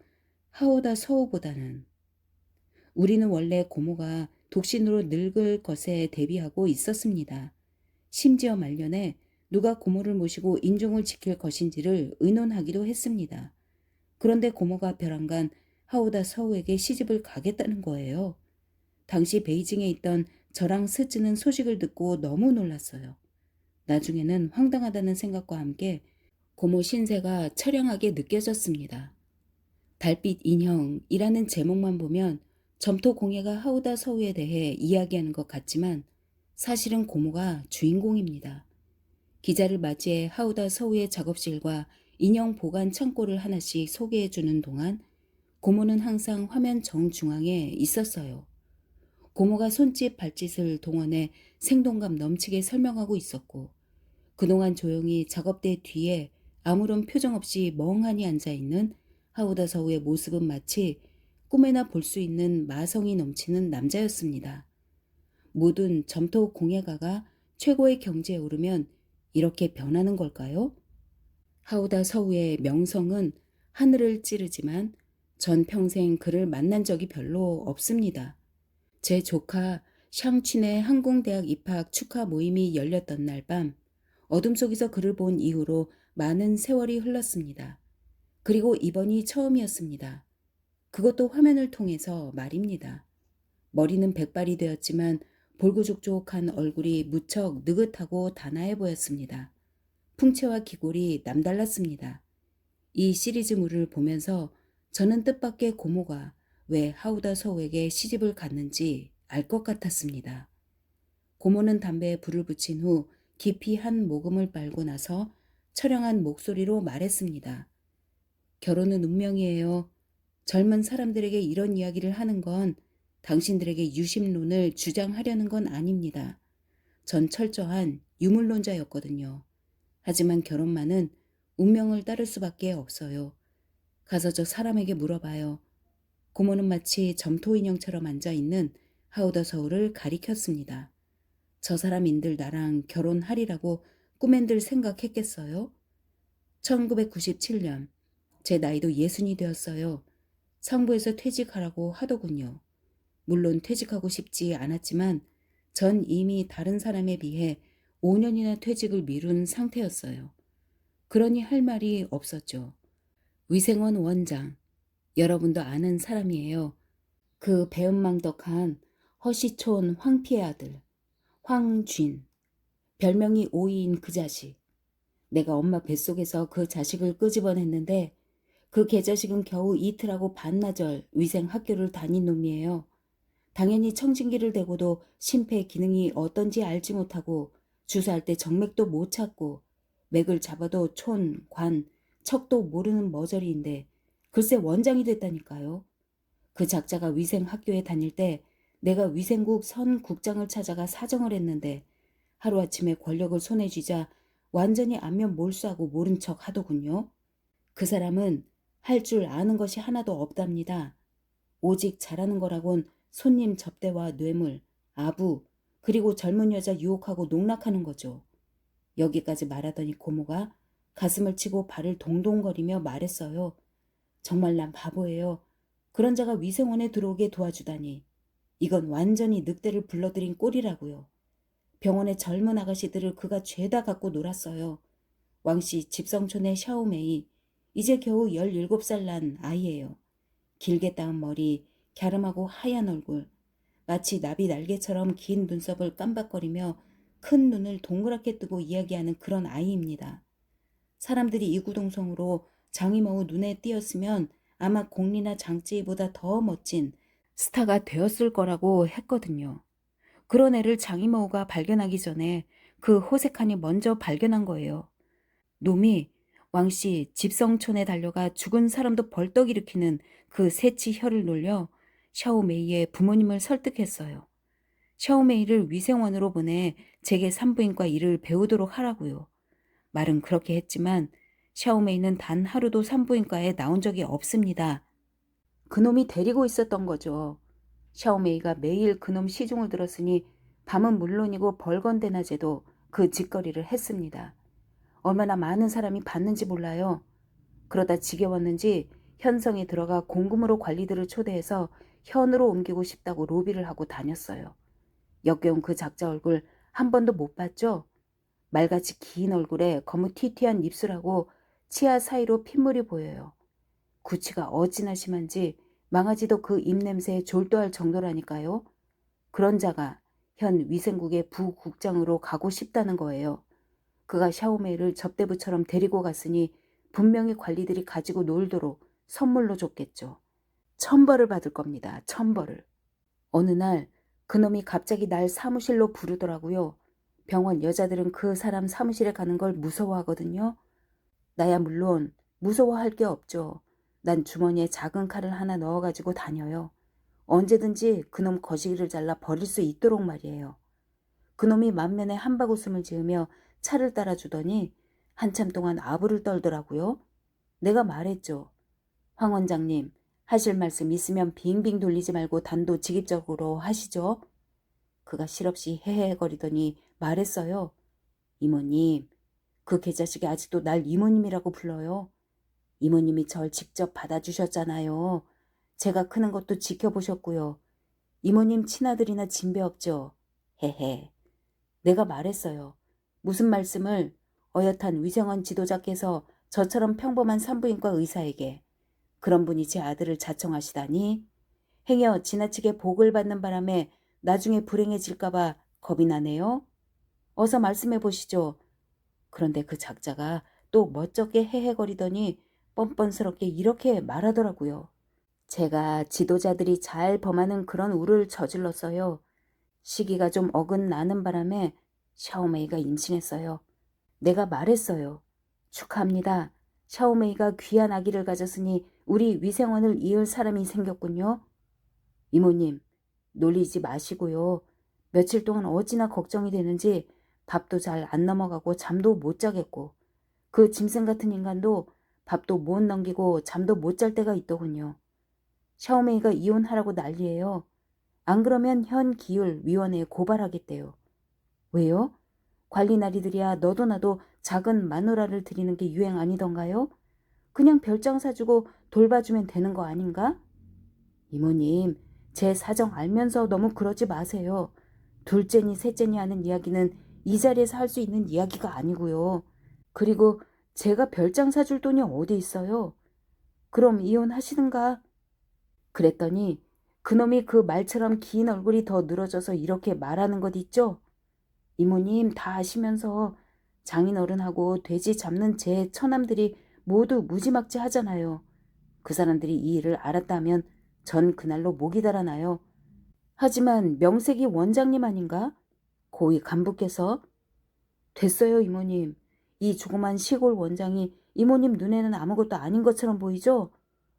하오다 서우보다는. 우리는 원래 고모가 독신으로 늙을 것에 대비하고 있었습니다. 심지어 말년에 누가 고모를 모시고 인종을 지킬 것인지를 의논하기도 했습니다. 그런데 고모가 벼랑간 하오다 서우에게 시집을 가겠다는 거예요. 당시 베이징에 있던 저랑 스즈는 소식을 듣고 너무 놀랐어요. 나중에는 황당하다는 생각과 함께 고모 신세가 처량하게 느껴졌습니다. 달빛 인형이라는 제목만 보면 점토 공예가 하우다 서우에 대해 이야기하는 것 같지만 사실은 고모가 주인공입니다. 기자를 맞이해 하우다 서우의 작업실과 인형 보관 창고를 하나씩 소개해주는 동안 고모는 항상 화면 정중앙에 있었어요. 고모가 손짓 발짓을 동원해 생동감 넘치게 설명하고 있었고 그동안 조용히 작업대 뒤에 아무런 표정 없이 멍하니 앉아있는 하우다 서우의 모습은 마치 꿈에나 볼 수 있는 마성이 넘치는 남자였습니다. 모든 점토 공예가가 최고의 경지에 오르면 이렇게 변하는 걸까요? 하우다 서우의 명성은 하늘을 찌르지만 전 평생 그를 만난 적이 별로 없습니다. 제 조카 샹춘의 항공대학 입학 축하 모임이 열렸던 날 밤 어둠 속에서 그를 본 이후로 많은 세월이 흘렀습니다. 그리고 이번이 처음이었습니다. 그것도 화면을 통해서 말입니다. 머리는 백발이 되었지만 볼고족족한 얼굴이 무척 느긋하고 단아해 보였습니다. 풍채와 기골이 남달랐습니다. 이 시리즈물을 보면서 저는 뜻밖의 고모가 왜 하우다 서우에게 시집을 갔는지 알 것 같았습니다. 고모는 담배에 불을 붙인 후 깊이 한 모금을 빨고 나서 처량한 목소리로 말했습니다. 결혼은 운명이에요. 젊은 사람들에게 이런 이야기를 하는 건 당신들에게 유심론을 주장하려는 건 아닙니다. 전 철저한 유물론자였거든요. 하지만 결혼만은 운명을 따를 수밖에 없어요. 가서 저 사람에게 물어봐요. 고모는 마치 점토 인형처럼 앉아있는 하우더 서울을 가리켰습니다. 저 사람인들 나랑 결혼하리라고 꿈엔들 생각했겠어요? 1997년 제 나이도 60이 되었어요. 상부에서 퇴직하라고 하더군요. 물론 퇴직하고 싶지 않았지만 전 이미 다른 사람에 비해 5년이나 퇴직을 미룬 상태였어요. 그러니 할 말이 없었죠. 위생원 원장, 여러분도 아는 사람이에요. 그 배은망덕한 허시촌 황피의 아들, 황쥔, 별명이 오이인 그 자식. 내가 엄마 뱃속에서 그 자식을 끄집어냈는데 그 개자식은 겨우 이틀하고 반나절 위생 학교를 다닌 놈이에요. 당연히 청진기를 대고도 심폐 기능이 어떤지 알지 못하고 주사할 때 정맥도 못 찾고 맥을 잡아도 촌, 관, 척도 모르는 머저리인데 글쎄 원장이 됐다니까요. 그 작자가 위생 학교에 다닐 때 내가 위생국 선 국장을 찾아가 사정을 했는데 하루아침에 권력을 손에 쥐자 완전히 안면 몰수하고 모른 척 하더군요. 그 사람은 할 줄 아는 것이 하나도 없답니다. 오직 잘하는 거라곤 손님 접대와 뇌물, 아부, 그리고 젊은 여자 유혹하고 농락하는 거죠. 여기까지 말하더니 고모가 가슴을 치고 발을 동동거리며 말했어요. 정말 난 바보예요. 그런 자가 위생원에 들어오게 도와주다니. 이건 완전히 늑대를 불러들인 꼴이라고요. 병원의 젊은 아가씨들을 그가 죄다 갖고 놀았어요. 왕씨 집성촌의 샤오메이, 이제 겨우 17살 난 아이예요. 길게 따은 머리, 갸름하고 하얀 얼굴, 마치 나비 날개처럼 긴 눈썹을 깜박거리며 큰 눈을 동그랗게 뜨고 이야기하는 그런 아이입니다. 사람들이 이구동성으로 장이모우 눈에 띄었으면 아마 공리나 장찌보다 더 멋진 스타가 되었을 거라고 했거든요. 그런 애를 장이모우가 발견하기 전에 그 호색한이 먼저 발견한 거예요. 놈이 왕씨 집성촌에 달려가 죽은 사람도 벌떡 일으키는 그 새치 혀를 놀려 샤오메이의 부모님을 설득했어요. 샤오메이를 위생원으로 보내 제게 산부인과 일을 배우도록 하라고요. 말은 그렇게 했지만 샤오메이는 단 하루도 산부인과에 나온 적이 없습니다. 그놈이 데리고 있었던 거죠. 샤오메이가 매일 그놈 시중을 들었으니 밤은 물론이고 벌건 대낮에도 그 짓거리를 했습니다. 얼마나 많은 사람이 봤는지 몰라요. 그러다 지겨웠는지 현성에 들어가 공금으로 관리들을 초대해서 현으로 옮기고 싶다고 로비를 하고 다녔어요. 역겨운 그 작자 얼굴 한 번도 못 봤죠? 말같이 긴 얼굴에 거무튀튀한 입술하고 치아 사이로 핏물이 보여요. 구취가 어찌나 심한지 망아지도 그 입냄새에 졸도할 정도라니까요. 그런 자가 현 위생국의 부국장으로 가고 싶다는 거예요. 그가 샤오메이를 접대부처럼 데리고 갔으니 분명히 관리들이 가지고 놀도록 선물로 줬겠죠. 천벌을 받을 겁니다. 천벌을. 어느 날 그놈이 갑자기 날 사무실로 부르더라고요. 병원 여자들은 그 사람 사무실에 가는 걸 무서워하거든요. 나야 물론 무서워할 게 없죠. 난 주머니에 작은 칼을 하나 넣어가지고 다녀요. 언제든지 그놈 거시기를 잘라 버릴 수 있도록 말이에요. 그놈이 만면에 한바구음을 지으며 차를 따라주더니 한참 동안 아부를 떨더라고요. 내가 말했죠. 황 원장님, 하실 말씀 있으면 빙빙 돌리지 말고 단도직입적으로 하시죠. 그가 실없이 헤헤거리더니 말했어요. 이모님, 그 개자식이 아직도 날 이모님이라고 불러요. 이모님이 절 직접 받아주셨잖아요. 제가 크는 것도 지켜보셨고요. 이모님 친아들이나 진배 없죠. 헤헤. 내가 말했어요. 무슨 말씀을 어엿한 위생원 지도자께서 저처럼 평범한 산부인과 의사에게 그런 분이 제 아들을 자청하시다니 행여 지나치게 복을 받는 바람에 나중에 불행해질까봐 겁이 나네요. 어서 말씀해 보시죠. 그런데 그 작자가 또 멋쩍게 헤헤거리더니 뻔뻔스럽게 이렇게 말하더라고요. 제가 지도자들이 잘 범하는 그런 우를 저질렀어요. 시기가 좀 어긋나는 바람에 샤오메이가 임신했어요. 내가 말했어요. 축하합니다. 샤오메이가 귀한 아기를 가졌으니 우리 위생원을 이을 사람이 생겼군요. 이모님, 놀리지 마시고요. 며칠 동안 어찌나 걱정이 되는지 밥도 잘 안 넘어가고 잠도 못 자겠고 그 짐승 같은 인간도 밥도 못 넘기고 잠도 못 잘 때가 있더군요. 샤오메이가 이혼하라고 난리예요. 안 그러면 현 기율 위원회에 고발하겠대요. 왜요? 관리 나리들이야 너도 나도 작은 마누라를 드리는 게 유행 아니던가요? 그냥 별장 사주고 돌봐주면 되는 거 아닌가? 이모님, 제 사정 알면서 너무 그러지 마세요. 둘째니 셋째니 하는 이야기는 이 자리에서 할 수 있는 이야기가 아니고요. 그리고 제가 별장 사줄 돈이 어디 있어요? 그럼 이혼하시든가. 그랬더니 그놈이 그 말처럼 긴 얼굴이 더 늘어져서 이렇게 말하는 것 있죠? 이모님 다 아시면서 장인어른하고 돼지 잡는 제 처남들이 모두 무지막지 하잖아요. 그 사람들이 이 일을 알았다면 전 그날로 목이 달아나요. 하지만 명색이 원장님 아닌가? 고위 간부께서. 됐어요 이모님. 이 조그만 시골 원장이 이모님 눈에는 아무것도 아닌 것처럼 보이죠?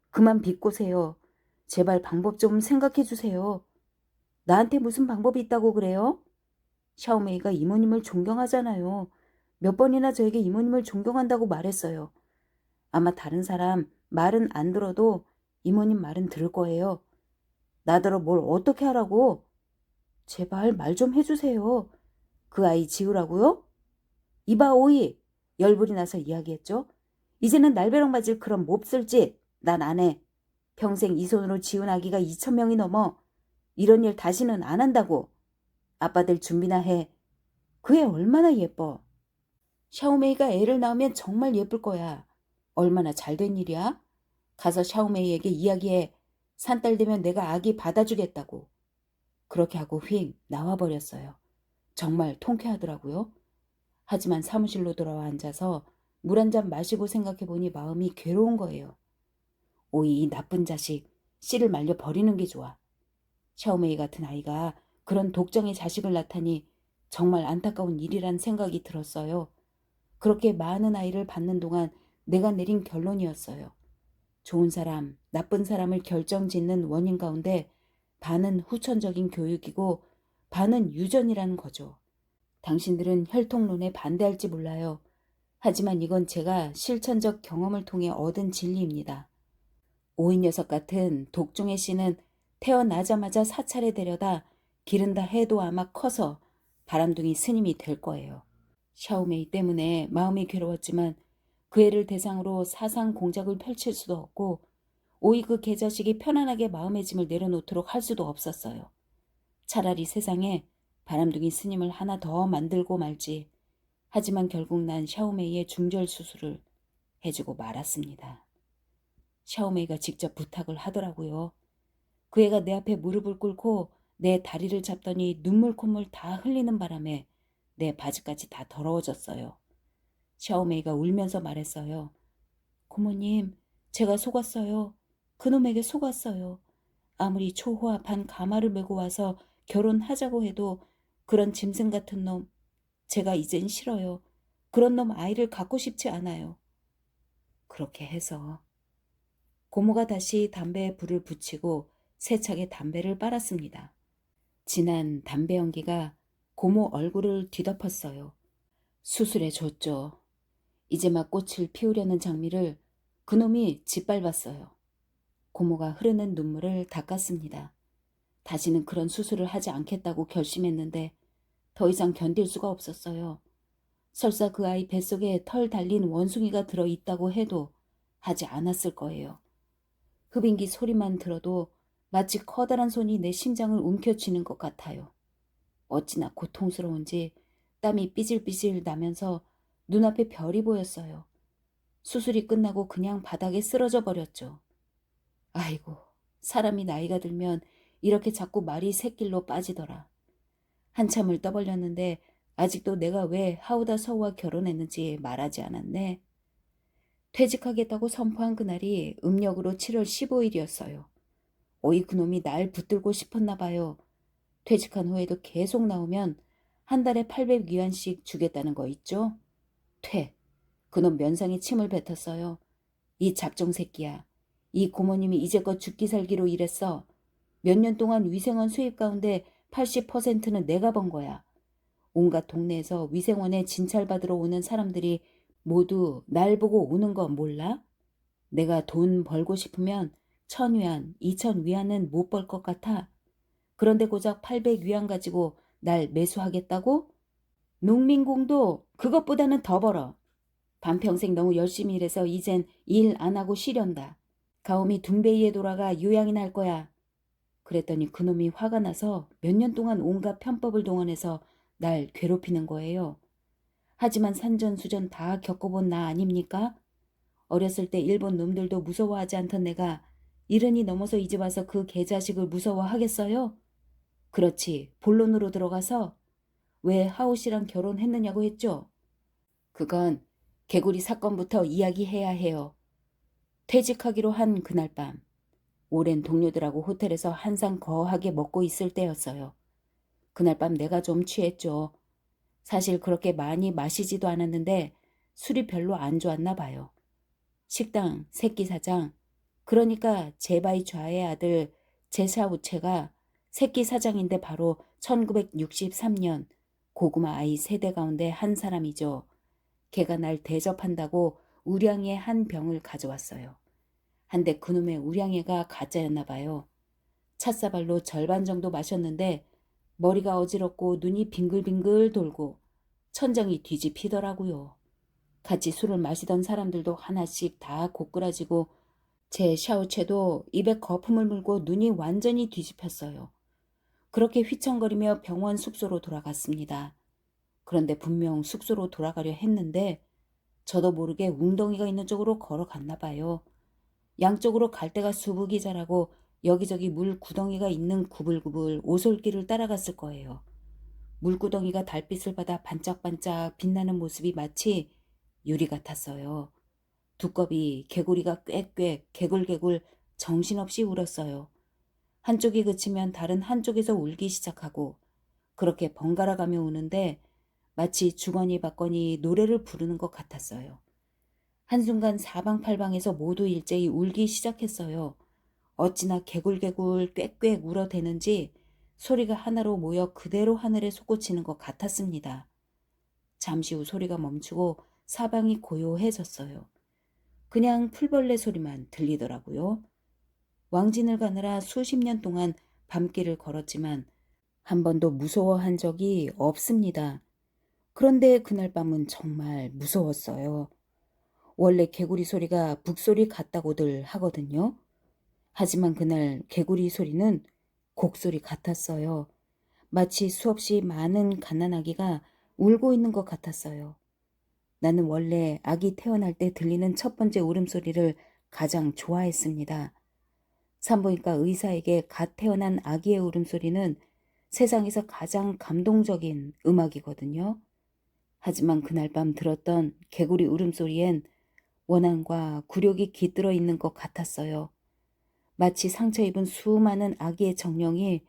그만 비꼬세요. 제발 방법 좀 생각해 주세요. 나한테 무슨 방법이 있다고 그래요? 샤오메이가 이모님을 존경하잖아요. 몇 번이나 저에게 이모님을 존경한다고 말했어요. 아마 다른 사람 말은 안 들어도 이모님 말은 들을 거예요. 나더러 뭘 어떻게 하라고? 제발 말 좀 해주세요. 그 아이 지우라고요? 이봐 오이. 열불이 나서 이야기했죠. 이제는 날벼락 맞을 그런 몹쓸 짓 난 안 해. 평생 이 손으로 지운 아기가 2,000명이 넘어. 이런 일 다시는 안 한다고. 아빠들 준비나 해. 그 애 얼마나 예뻐. 샤오메이가 애를 낳으면 정말 예쁠 거야. 얼마나 잘된 일이야? 가서 샤오메이에게 이야기해. 산딸 되면 내가 아기 받아주겠다고. 그렇게 하고 휙 나와버렸어요. 정말 통쾌하더라고요. 하지만 사무실로 돌아와 앉아서 물 한 잔 마시고 생각해보니 마음이 괴로운 거예요. 오이 이 나쁜 자식, 씨를 말려 버리는 게 좋아. 샤오메이 같은 아이가 그런 독장의 자식을 낳다니 정말 안타까운 일이란 생각이 들었어요. 그렇게 많은 아이를 받는 동안 내가 내린 결론이었어요. 좋은 사람, 나쁜 사람을 결정짓는 원인 가운데 반은 후천적인 교육이고 반은 유전이라는 거죠. 당신들은 혈통론에 반대할지 몰라요. 하지만 이건 제가 실천적 경험을 통해 얻은 진리입니다. 오이 녀석 같은 독종의 씨는 태어나자마자 사찰에 데려다 기른다 해도 아마 커서 바람둥이 스님이 될 거예요. 샤오메이 때문에 마음이 괴로웠지만 그 애를 대상으로 사상 공작을 펼칠 수도 없고 오이 그 개자식이 편안하게 마음의 짐을 내려놓도록 할 수도 없었어요. 차라리 세상에 바람둥이 스님을 하나 더 만들고 말지. 하지만 결국 난 샤오메이의 중절 수술을 해주고 말았습니다. 샤오메이가 직접 부탁을 하더라고요. 그 애가 내 앞에 무릎을 꿇고 내 다리를 잡더니 눈물 콧물 다 흘리는 바람에 내 바지까지 다 더러워졌어요. 샤오메이가 울면서 말했어요. 고모님, 제가 속았어요. 그놈에게 속았어요. 아무리 초호합한 가마를 메고 와서 결혼하자고 해도 그런 짐승 같은 놈, 제가 이젠 싫어요. 그런 놈 아이를 갖고 싶지 않아요. 그렇게 해서 고모가 다시 담배에 불을 붙이고 세차게 담배를 빨았습니다. 진한 담배 연기가 고모 얼굴을 뒤덮었어요. 수술해 줬죠. 이제 막 꽃을 피우려는 장미를 그놈이 짓밟았어요. 고모가 흐르는 눈물을 닦았습니다. 다시는 그런 수술을 하지 않겠다고 결심했는데 더 이상 견딜 수가 없었어요. 설사 그 아이 뱃속에 털 달린 원숭이가 들어있다고 해도 하지 않았을 거예요. 흡인기 소리만 들어도 마치 커다란 손이 내 심장을 움켜쥐는 것 같아요. 어찌나 고통스러운지 땀이 삐질삐질 나면서 눈앞에 별이 보였어요. 수술이 끝나고 그냥 바닥에 쓰러져 버렸죠. 아이고, 사람이 나이가 들면 이렇게 자꾸 말이 샛길로 빠지더라. 한참을 떠벌렸는데 아직도 내가 왜 하우다 서우와 결혼했는지 말하지 않았네. 퇴직하겠다고 선포한 그날이 음력으로 7월 15일이었어요. 어이 그놈이 날 붙들고 싶었나 봐요. 퇴직한 후에도 계속 나오면 한 달에 800위안씩 주겠다는 거 있죠? 그놈 면상에 침을 뱉었어요. 이 잡종 새끼야. 이 고모님이 이제껏 죽기 살기로 일했어. 몇 년 동안 위생원 수입 가운데 80%는 내가 번 거야. 온갖 동네에서 위생원에 진찰받으러 오는 사람들이 모두 날 보고 오는 거 몰라? 내가 돈 벌고 싶으면 1000위안, 2000위안은 못 벌 것 같아. 그런데 고작 800위안 가지고 날 매수하겠다고? 농민공도 그것보다는 더 벌어. 반평생 너무 열심히 일해서 이젠 일 안 하고 쉬련다. 가오미 둔베이에 돌아가 요양이 날 거야. 그랬더니 그놈이 화가 나서 몇 년 동안 온갖 편법을 동원해서 날 괴롭히는 거예요. 하지만 산전수전 다 겪어본 나 아닙니까? 어렸을 때 일본 놈들도 무서워하지 않던 내가 70이 넘어서 이제 와서 그 개자식을 무서워하겠어요? 그렇지, 본론으로 들어가서 왜 하오 씨랑 결혼했느냐고 했죠? 그건 개구리 사건부터 이야기해야 해요. 퇴직하기로 한 그날 밤, 오랜 동료들하고 호텔에서 한상 거하게 먹고 있을 때였어요. 그날 밤 내가 좀 취했죠. 사실 그렇게 많이 마시지도 않았는데 술이 별로 안 좋았나 봐요. 식당 새끼 사장, 그러니까 제바이 좌의 아들 제샤우체가 새끼 사장인데 바로 1963년 고구마 아이 세대 가운데 한 사람이죠. 걔가 날 대접한다고 우량의 한 병을 가져왔어요. 한데 그놈의 우량회가 가짜였나 봐요. 찻사발로 절반 정도 마셨는데 머리가 어지럽고 눈이 빙글빙글 돌고 천장이 뒤집히더라고요. 같이 술을 마시던 사람들도 하나씩 다 고꾸라지고 제 샤오체도 입에 거품을 물고 눈이 완전히 뒤집혔어요. 그렇게 휘청거리며 병원 숙소로 돌아갔습니다. 그런데 분명 숙소로 돌아가려 했는데 저도 모르게 웅덩이가 있는 쪽으로 걸어갔나 봐요. 양쪽으로 갈대가 수북이 자라고 여기저기 물 구덩이가 있는 구불구불 오솔길을 따라갔을 거예요. 물구덩이가 달빛을 받아 반짝반짝 빛나는 모습이 마치 유리 같았어요. 두꺼비, 개구리가 꽥꽥, 개굴개굴 정신없이 울었어요. 한쪽이 그치면 다른 한쪽에서 울기 시작하고 그렇게 번갈아 가며 우는데 마치 주거니 받거니 노래를 부르는 것 같았어요. 한순간 사방팔방에서 모두 일제히 울기 시작했어요. 어찌나 개굴개굴 꽥꽥 울어대는지 소리가 하나로 모여 그대로 하늘에 솟구치는 것 같았습니다. 잠시 후 소리가 멈추고 사방이 고요해졌어요. 그냥 풀벌레 소리만 들리더라고요. 왕진을 가느라 수십 년 동안 밤길을 걸었지만 한 번도 무서워한 적이 없습니다. 그런데 그날 밤은 정말 무서웠어요. 원래 개구리 소리가 북소리 같다고들 하거든요. 하지만 그날 개구리 소리는 곡소리 같았어요. 마치 수없이 많은 갓난아기가 울고 있는 것 같았어요. 나는 원래 아기 태어날 때 들리는 첫 번째 울음소리를 가장 좋아했습니다. 산부인과 의사에게 갓 태어난 아기의 울음소리는 세상에서 가장 감동적인 음악이거든요. 하지만 그날 밤 들었던 개구리 울음소리엔 원한과 굴욕이 깃들어 있는 것 같았어요. 마치 상처 입은 수많은 아기의 정령이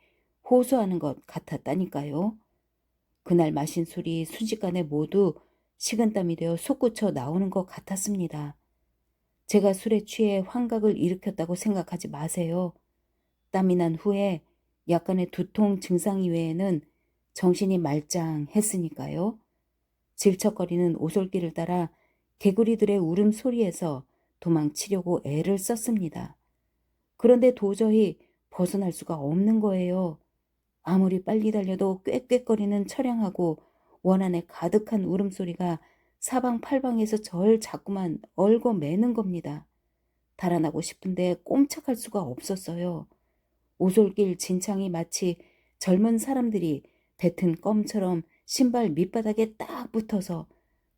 호소하는 것 같았다니까요. 그날 마신 술이 순식간에 모두 식은땀이 되어 솟구쳐 나오는 것 같았습니다. 제가 술에 취해 환각을 일으켰다고 생각하지 마세요. 땀이 난 후에 약간의 두통 증상 이외에는 정신이 말짱했으니까요. 질척거리는 오솔길을 따라 개구리들의 울음소리에서 도망치려고 애를 썼습니다. 그런데 도저히 벗어날 수가 없는 거예요. 아무리 빨리 달려도 꽥꽥거리는 처량하고 원한에 가득한 울음소리가 사방팔방에서 절 자꾸만 얽어매는 겁니다. 달아나고 싶은데 꼼짝할 수가 없었어요. 오솔길 진창이 마치 젊은 사람들이 뱉은 껌처럼 신발 밑바닥에 딱 붙어서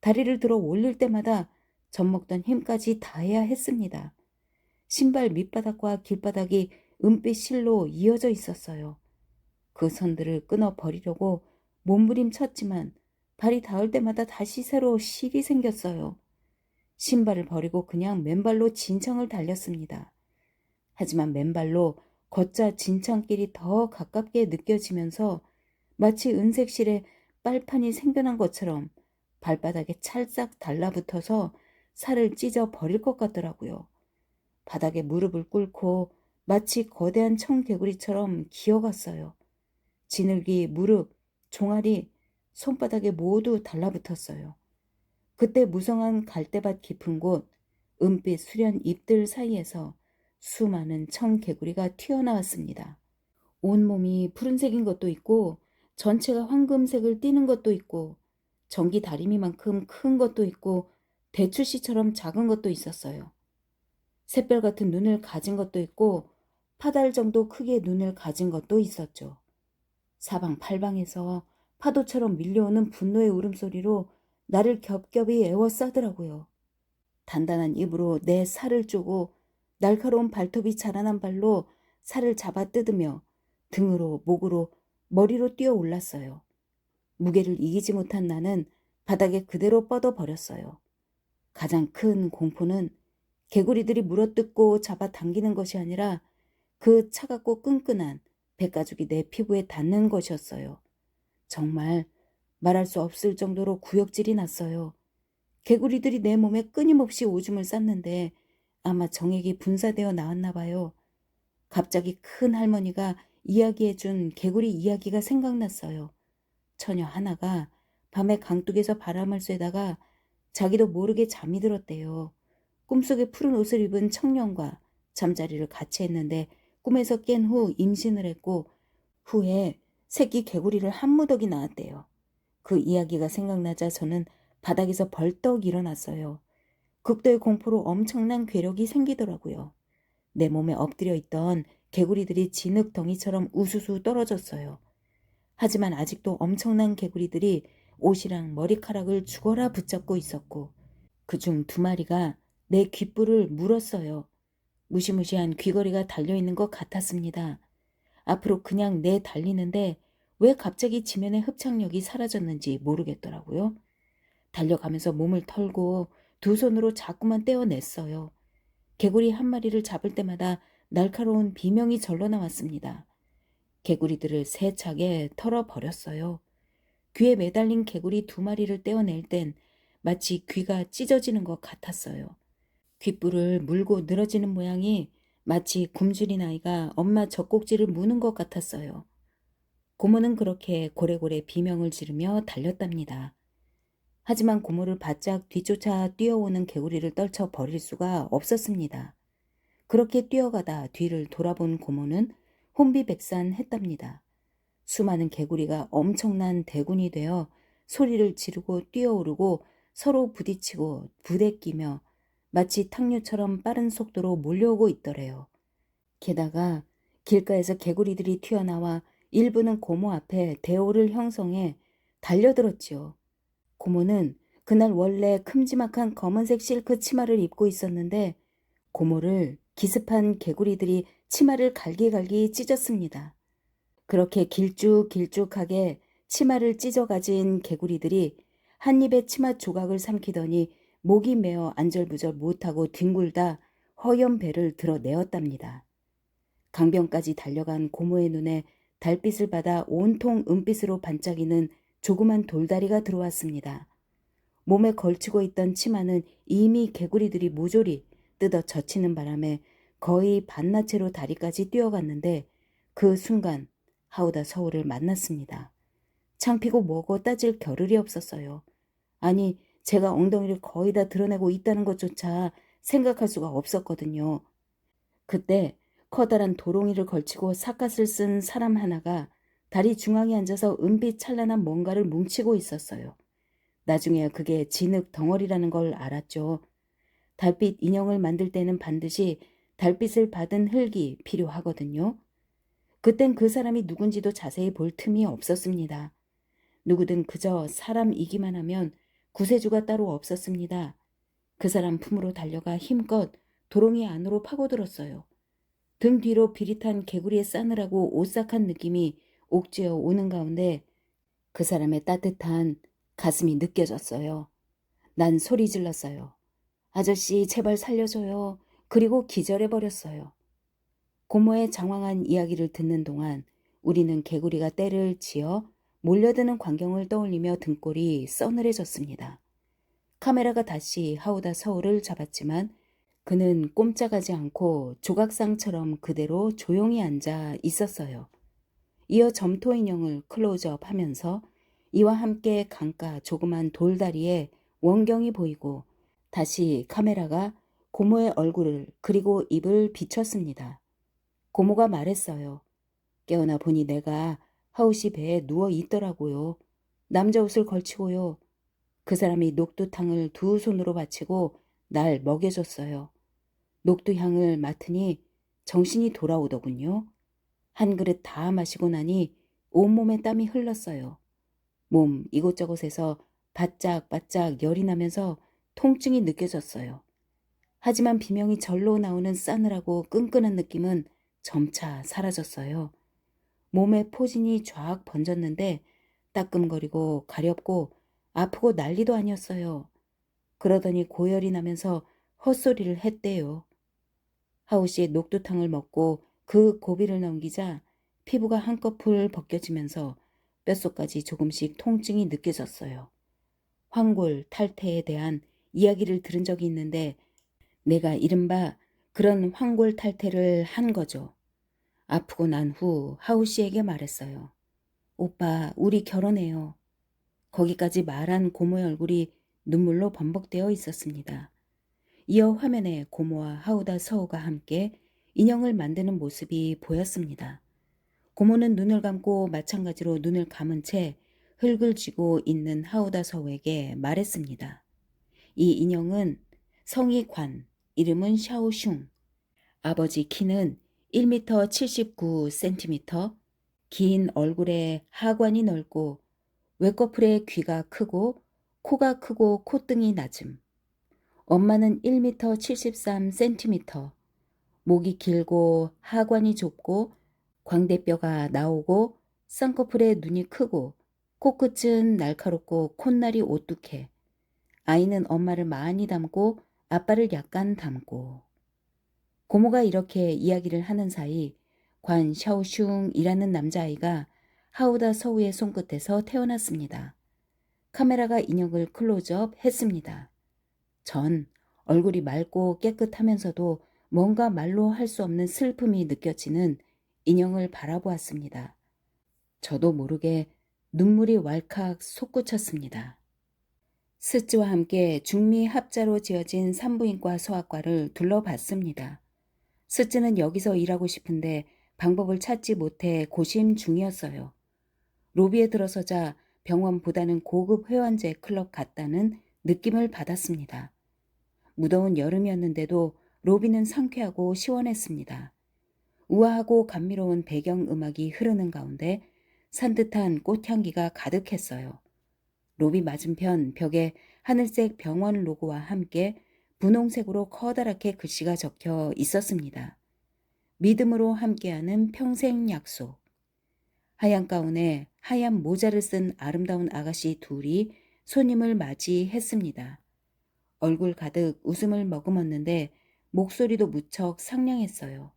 다리를 들어 올릴 때마다 젖먹던 힘까지 다해야 했습니다. 신발 밑바닥과 길바닥이 은빛 실로 이어져 있었어요. 그 선들을 끊어 버리려고 몸부림쳤지만 발이 닿을 때마다 다시 새로 실이 생겼어요. 신발을 버리고 그냥 맨발로 진창을 달렸습니다. 하지만 맨발로 걷자 진창길이 더 가깝게 느껴지면서 마치 은색실에 빨판이 생겨난 것처럼 발바닥에 찰싹 달라붙어서 살을 찢어 버릴 것 같더라고요. 바닥에 무릎을 꿇고 마치 거대한 청개구리처럼 기어갔어요. 지늘기, 무릎, 종아리, 손바닥에 모두 달라붙었어요. 그때 무성한 갈대밭 깊은 곳, 은빛 수련 잎들 사이에서 수많은 청개구리가 튀어나왔습니다. 온몸이 푸른색인 것도 있고 전체가 황금색을 띠는 것도 있고 전기 다리미만큼 큰 것도 있고 대추씨처럼 작은 것도 있었어요. 샛별 같은 눈을 가진 것도 있고 파달 정도 크기의 눈을 가진 것도 있었죠. 사방팔방에서 파도처럼 밀려오는 분노의 울음소리로 나를 겹겹이 에워싸더라고요. 단단한 입으로 내 살을 쪼고 날카로운 발톱이 자라난 발로 살을 잡아 뜯으며 등으로 목으로 머리로 뛰어 올랐어요. 무게를 이기지 못한 나는 바닥에 그대로 뻗어버렸어요. 가장 큰 공포는 개구리들이 물어뜯고 잡아당기는 것이 아니라 그 차갑고 끈끈한 백가죽이 내 피부에 닿는 것이었어요. 정말 말할 수 없을 정도로 구역질이 났어요. 개구리들이 내 몸에 끊임없이 오줌을 쌌는데 아마 정액이 분사되어 나왔나 봐요. 갑자기 큰 할머니가 이야기해준 개구리 이야기가 생각났어요. 처녀 하나가 밤에 강둑에서 바람을 쐬다가 자기도 모르게 잠이 들었대요. 꿈속에 푸른 옷을 입은 청년과 잠자리를 같이 했는데 꿈에서 깬 후 임신을 했고 후에 새끼 개구리를 한 무더기 낳았대요. 그 이야기가 생각나자 저는 바닥에서 벌떡 일어났어요. 극도의 공포로 엄청난 괴력이 생기더라고요. 내 몸에 엎드려 있던 개구리들이 진흙덩이처럼 우수수 떨어졌어요. 하지만 아직도 엄청난 개구리들이 옷이랑 머리카락을 죽어라 붙잡고 있었고 그중 2마리가 내 귓불을 물었어요. 무시무시한 귀걸이가 달려있는 것 같았습니다. 앞으로 그냥 달리는데 왜 갑자기 지면의 흡착력이 사라졌는지 모르겠더라고요. 달려가면서 몸을 털고 2 손으로 자꾸만 떼어냈어요. 개구리 한 마리를 잡을 때마다 날카로운 비명이 절로 나왔습니다. 개구리들을 세차게 털어버렸어요. 귀에 매달린 개구리 2마리를 떼어낼 땐 마치 귀가 찢어지는 것 같았어요. 귓불을 물고 늘어지는 모양이 마치 굶주린 아이가 엄마 젖꼭지를 무는 것 같았어요. 고모는 그렇게 고래고래 비명을 지르며 달렸답니다. 하지만 고모를 바짝 뒤쫓아 뛰어오는 개구리를 떨쳐 버릴 수가 없었습니다. 그렇게 뛰어가다 뒤를 돌아본 고모는 혼비백산했답니다. 수많은 개구리가 엄청난 대군이 되어 소리를 지르고 뛰어오르고 서로 부딪히고 부대끼며 마치 탕류처럼 빠른 속도로 몰려오고 있더래요. 게다가 길가에서 개구리들이 튀어나와 일부는 고모 앞에 대오를 형성해 달려들었지요. 고모는 그날 원래 큼지막한 검은색 실크 치마를 입고 있었는데 고모를 기습한 개구리들이 치마를 갈기갈기 찢었습니다. 그렇게 길쭉길쭉하게 치마를 찢어가진 개구리들이 한 입에 치마 조각을 삼키더니 목이 메어 안절부절 못하고 뒹굴다 허연 배를 드러내었답니다. 강변까지 달려간 고모의 눈에 달빛을 받아 온통 은빛으로 반짝이는 조그만 돌다리가 들어왔습니다. 몸에 걸치고 있던 치마는 이미 개구리들이 모조리 뜯어 젖히는 바람에 거의 반나체로 다리까지 뛰어갔는데 그 순간 하우다 서울을 만났습니다. 창피고 뭐고 따질 겨를이 없었어요. 아니, 제가 엉덩이를 거의 다 드러내고 있다는 것조차 생각할 수가 없었거든요. 그때 커다란 도롱이를 걸치고 삿갓을 쓴 사람 하나가 다리 중앙에 앉아서 은빛 찬란한 뭔가를 뭉치고 있었어요. 나중에야 그게 진흙 덩어리라는 걸 알았죠. 달빛 인형을 만들 때는 반드시 달빛을 받은 흙이 필요하거든요. 그땐 그 사람이 누군지도 자세히 볼 틈이 없었습니다. 누구든 그저 사람이기만 하면 구세주가 따로 없었습니다. 그 사람 품으로 달려가 힘껏 도롱이 안으로 파고들었어요. 등 뒤로 비릿한 개구리의 싸늘하고 오싹한 느낌이 옥죄어 오는 가운데 그 사람의 따뜻한 가슴이 느껴졌어요. 난 소리 질렀어요. 아저씨, 제발 살려줘요. 그리고 기절해버렸어요. 고모의 장황한 이야기를 듣는 동안 우리는 개구리가 떼를 지어 몰려드는 광경을 떠올리며 등골이 서늘해졌습니다. 카메라가 다시 하우다 서울을 잡았지만 그는 꼼짝하지 않고 조각상처럼 그대로 조용히 앉아 있었어요. 이어 점토 인형을 클로즈업 하면서 이와 함께 강가 조그만 돌다리에 원경이 보이고 다시 카메라가 고모의 얼굴을 그리고 입을 비췄습니다. 고모가 말했어요. 깨어나 보니 내가 하우씨 배에 누워 있더라고요. 남자 옷을 걸치고요. 그 사람이 녹두탕을 두 손으로 받치고 날 먹여줬어요. 녹두향을 맡으니 정신이 돌아오더군요. 한 그릇 다 마시고 나니 온몸에 땀이 흘렀어요. 몸 이곳저곳에서 바짝바짝 열이 나면서 통증이 느껴졌어요. 하지만 비명이 절로 나오는 싸늘하고 끈끈한 느낌은 점차 사라졌어요. 몸에 포진이 쫙 번졌는데 따끔거리고 가렵고 아프고 난리도 아니었어요. 그러더니 고열이 나면서 헛소리를 했대요. 하우씨의 녹두탕을 먹고 그 고비를 넘기자 피부가 한꺼풀 벗겨지면서 뼛속까지 조금씩 통증이 느껴졌어요. 황골 탈태에 대한 이야기를 들은 적이 있는데 내가 이른바 그런 황골 탈태를 한 거죠. 아프고 난 후 하우씨에게 말했어요. 오빠, 우리 결혼해요. 거기까지 말한 고모의 얼굴이 눈물로 범벅되어 있었습니다. 이어 화면에 고모와 하우다 서우가 함께 인형을 만드는 모습이 보였습니다. 고모는 눈을 감고 마찬가지로 눈을 감은 채 흙을 쥐고 있는 하우다 서우에게 말했습니다. 이 인형은 성이 관, 이름은 샤오슝. 아버지 키는 1m 79cm, 긴 얼굴에 하관이 넓고 외꺼풀에 귀가 크고 코가 크고 콧등이 낮음. 엄마는 1m 73cm, 목이 길고 하관이 좁고 광대뼈가 나오고 쌍꺼풀에 눈이 크고 코끝은 날카롭고 콧날이 오뚝해. 아이는 엄마를 많이 닮고 아빠를 약간 닮고. 고모가 이렇게 이야기를 하는 사이 관 샤오슝이라는 남자아이가 하우다 서우의 손끝에서 태어났습니다. 카메라가 인형을 클로즈업 했습니다. 전 얼굴이 맑고 깨끗하면서도 뭔가 말로 할 수 없는 슬픔이 느껴지는 인형을 바라보았습니다. 저도 모르게 눈물이 왈칵 솟구쳤습니다. 스즈와 함께 중미 합자로 지어진 산부인과 소아과를 둘러봤습니다. 스즈는 여기서 일하고 싶은데 방법을 찾지 못해 고심 중이었어요. 로비에 들어서자 병원보다는 고급 회원제 클럽 같다는 느낌을 받았습니다. 무더운 여름이었는데도 로비는 상쾌하고 시원했습니다. 우아하고 감미로운 배경음악이 흐르는 가운데 산뜻한 꽃향기가 가득했어요. 로비 맞은편 벽에 하늘색 병원 로고와 함께 분홍색으로 커다랗게 글씨가 적혀 있었습니다. 믿음으로 함께하는 평생 약속. 하얀 가운에 하얀 모자를 쓴 아름다운 아가씨 둘이 손님을 맞이했습니다. 얼굴 가득 웃음을 머금었는데 목소리도 무척 상냥했어요.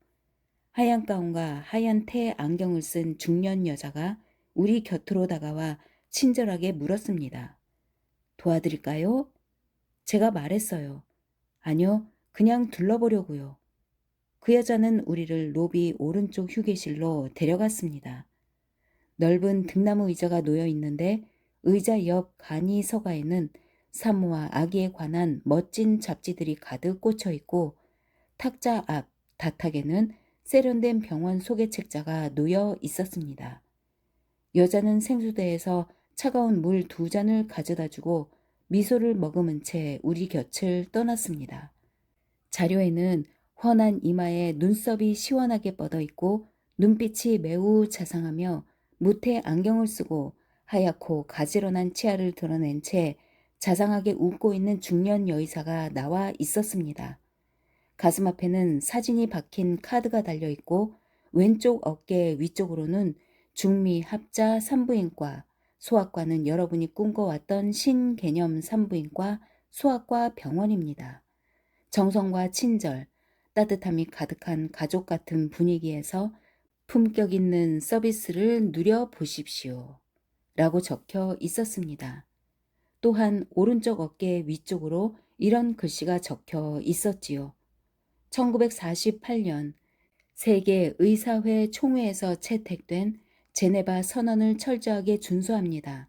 하얀 가운과 하얀 테 안경을 쓴 중년 여자가 우리 곁으로 다가와 친절하게 물었습니다. 도와드릴까요? 제가 말했어요. 아니요, 그냥 둘러보려고요. 그 여자는 우리를 로비 오른쪽 휴게실로 데려갔습니다. 넓은 등나무 의자가 놓여 있는데 의자 옆 간이 서가에는 산모와 아기에 관한 멋진 잡지들이 가득 꽂혀 있고 탁자 앞 다탁에는 세련된 병원 소개책자가 놓여 있었습니다. 여자는 생수대에서 차가운 물 2잔을 가져다 주고 미소를 머금은 채 우리 곁을 떠났습니다. 자료에는 훤한 이마에 눈썹이 시원하게 뻗어 있고 눈빛이 매우 자상하며 무태 안경을 쓰고 하얗고 가지런한 치아를 드러낸 채 자상하게 웃고 있는 중년 여의사가 나와 있었습니다. 가슴 앞에는 사진이 박힌 카드가 달려 있고 왼쪽 어깨 위쪽으로는 중미 합자 산부인과, 소아과는 여러분이 꿈꿔왔던 신개념 산부인과, 소아과 병원입니다. 정성과 친절, 따뜻함이 가득한 가족 같은 분위기에서 품격 있는 서비스를 누려보십시오. 라고 적혀 있었습니다. 또한 오른쪽 어깨 위쪽으로 이런 글씨가 적혀 있었지요. 1948년 세계 의사회 총회에서 채택된 제네바 선언을 철저하게 준수합니다.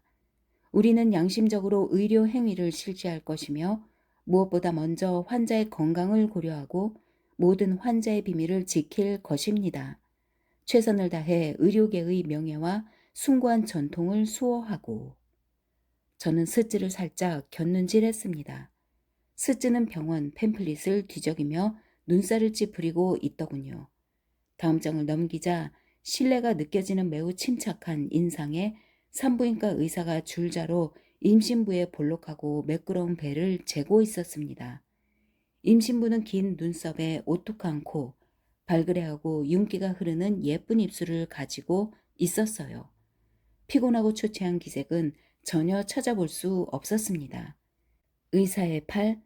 우리는 양심적으로 의료 행위를 실시할 것이며 무엇보다 먼저 환자의 건강을 고려하고 모든 환자의 비밀을 지킬 것입니다. 최선을 다해 의료계의 명예와 숭고한 전통을 수호하고. 저는 스즈를 살짝 곁눈질했습니다. 스즈는 병원 팸플릿을 뒤적이며 눈살을 찌푸리고 있더군요. 다음 장을 넘기자 신뢰가 느껴지는 매우 침착한 인상에 산부인과 의사가 줄자로 임신부의 볼록하고 매끄러운 배를 재고 있었습니다. 임신부는 긴 눈썹에 오똑한 코, 발그레하고 윤기가 흐르는 예쁜 입술을 가지고 있었어요. 피곤하고 초췌한 기색은 전혀 찾아볼 수 없었습니다. 의사의 팔,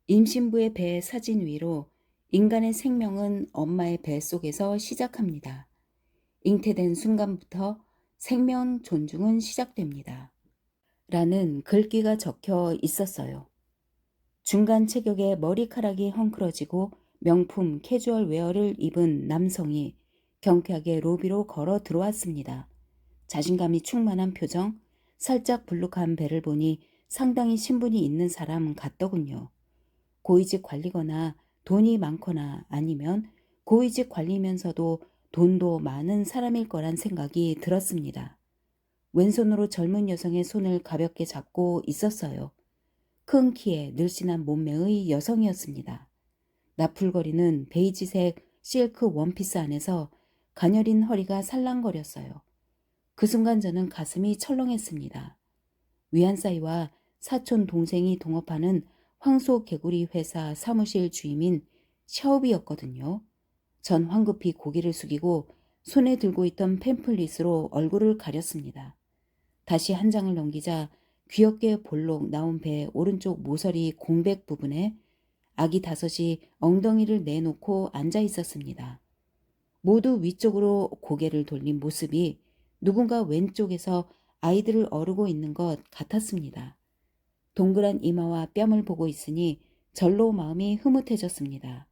임신부의 배 사진 위로 인간의 생명은 엄마의 배 속에서 시작합니다. 잉태된 순간부터 생명 존중은 시작됩니다. 라는 글귀가 적혀 있었어요. 중간 체격에 머리카락이 헝클어지고 명품 캐주얼 웨어를 입은 남성이 경쾌하게 로비로 걸어 들어왔습니다. 자신감이 충만한 표정, 살짝 불룩한 배를 보니 상당히 신분이 있는 사람 같더군요. 고위직 관리거나 돈이 많거나 아니면 고위직 관리면서도 돈도 많은 사람일 거란 생각이 들었습니다. 왼손으로 젊은 여성의 손을 가볍게 잡고 있었어요. 큰 키에 늘씬한 몸매의 여성이었습니다. 나풀거리는 베이지색 실크 원피스 안에서 가녀린 허리가 살랑거렸어요. 그 순간 저는 가슴이 철렁했습니다. 위안사이와 사촌 동생이 동업하는 황소개구리 회사 사무실 주임인 샤오비였거든요. 전 황급히 고개를 숙이고 손에 들고 있던 팸플릿으로 얼굴을 가렸습니다. 다시 한 장을 넘기자 귀엽게 볼록 나온 배 오른쪽 모서리 공백 부분에 아기 5이 엉덩이를 내놓고 앉아 있었습니다. 모두 위쪽으로 고개를 돌린 모습이 누군가 왼쪽에서 아이들을 어르고 있는 것 같았습니다. 동그란 이마와 뺨을 보고 있으니 절로 마음이 흐뭇해졌습니다.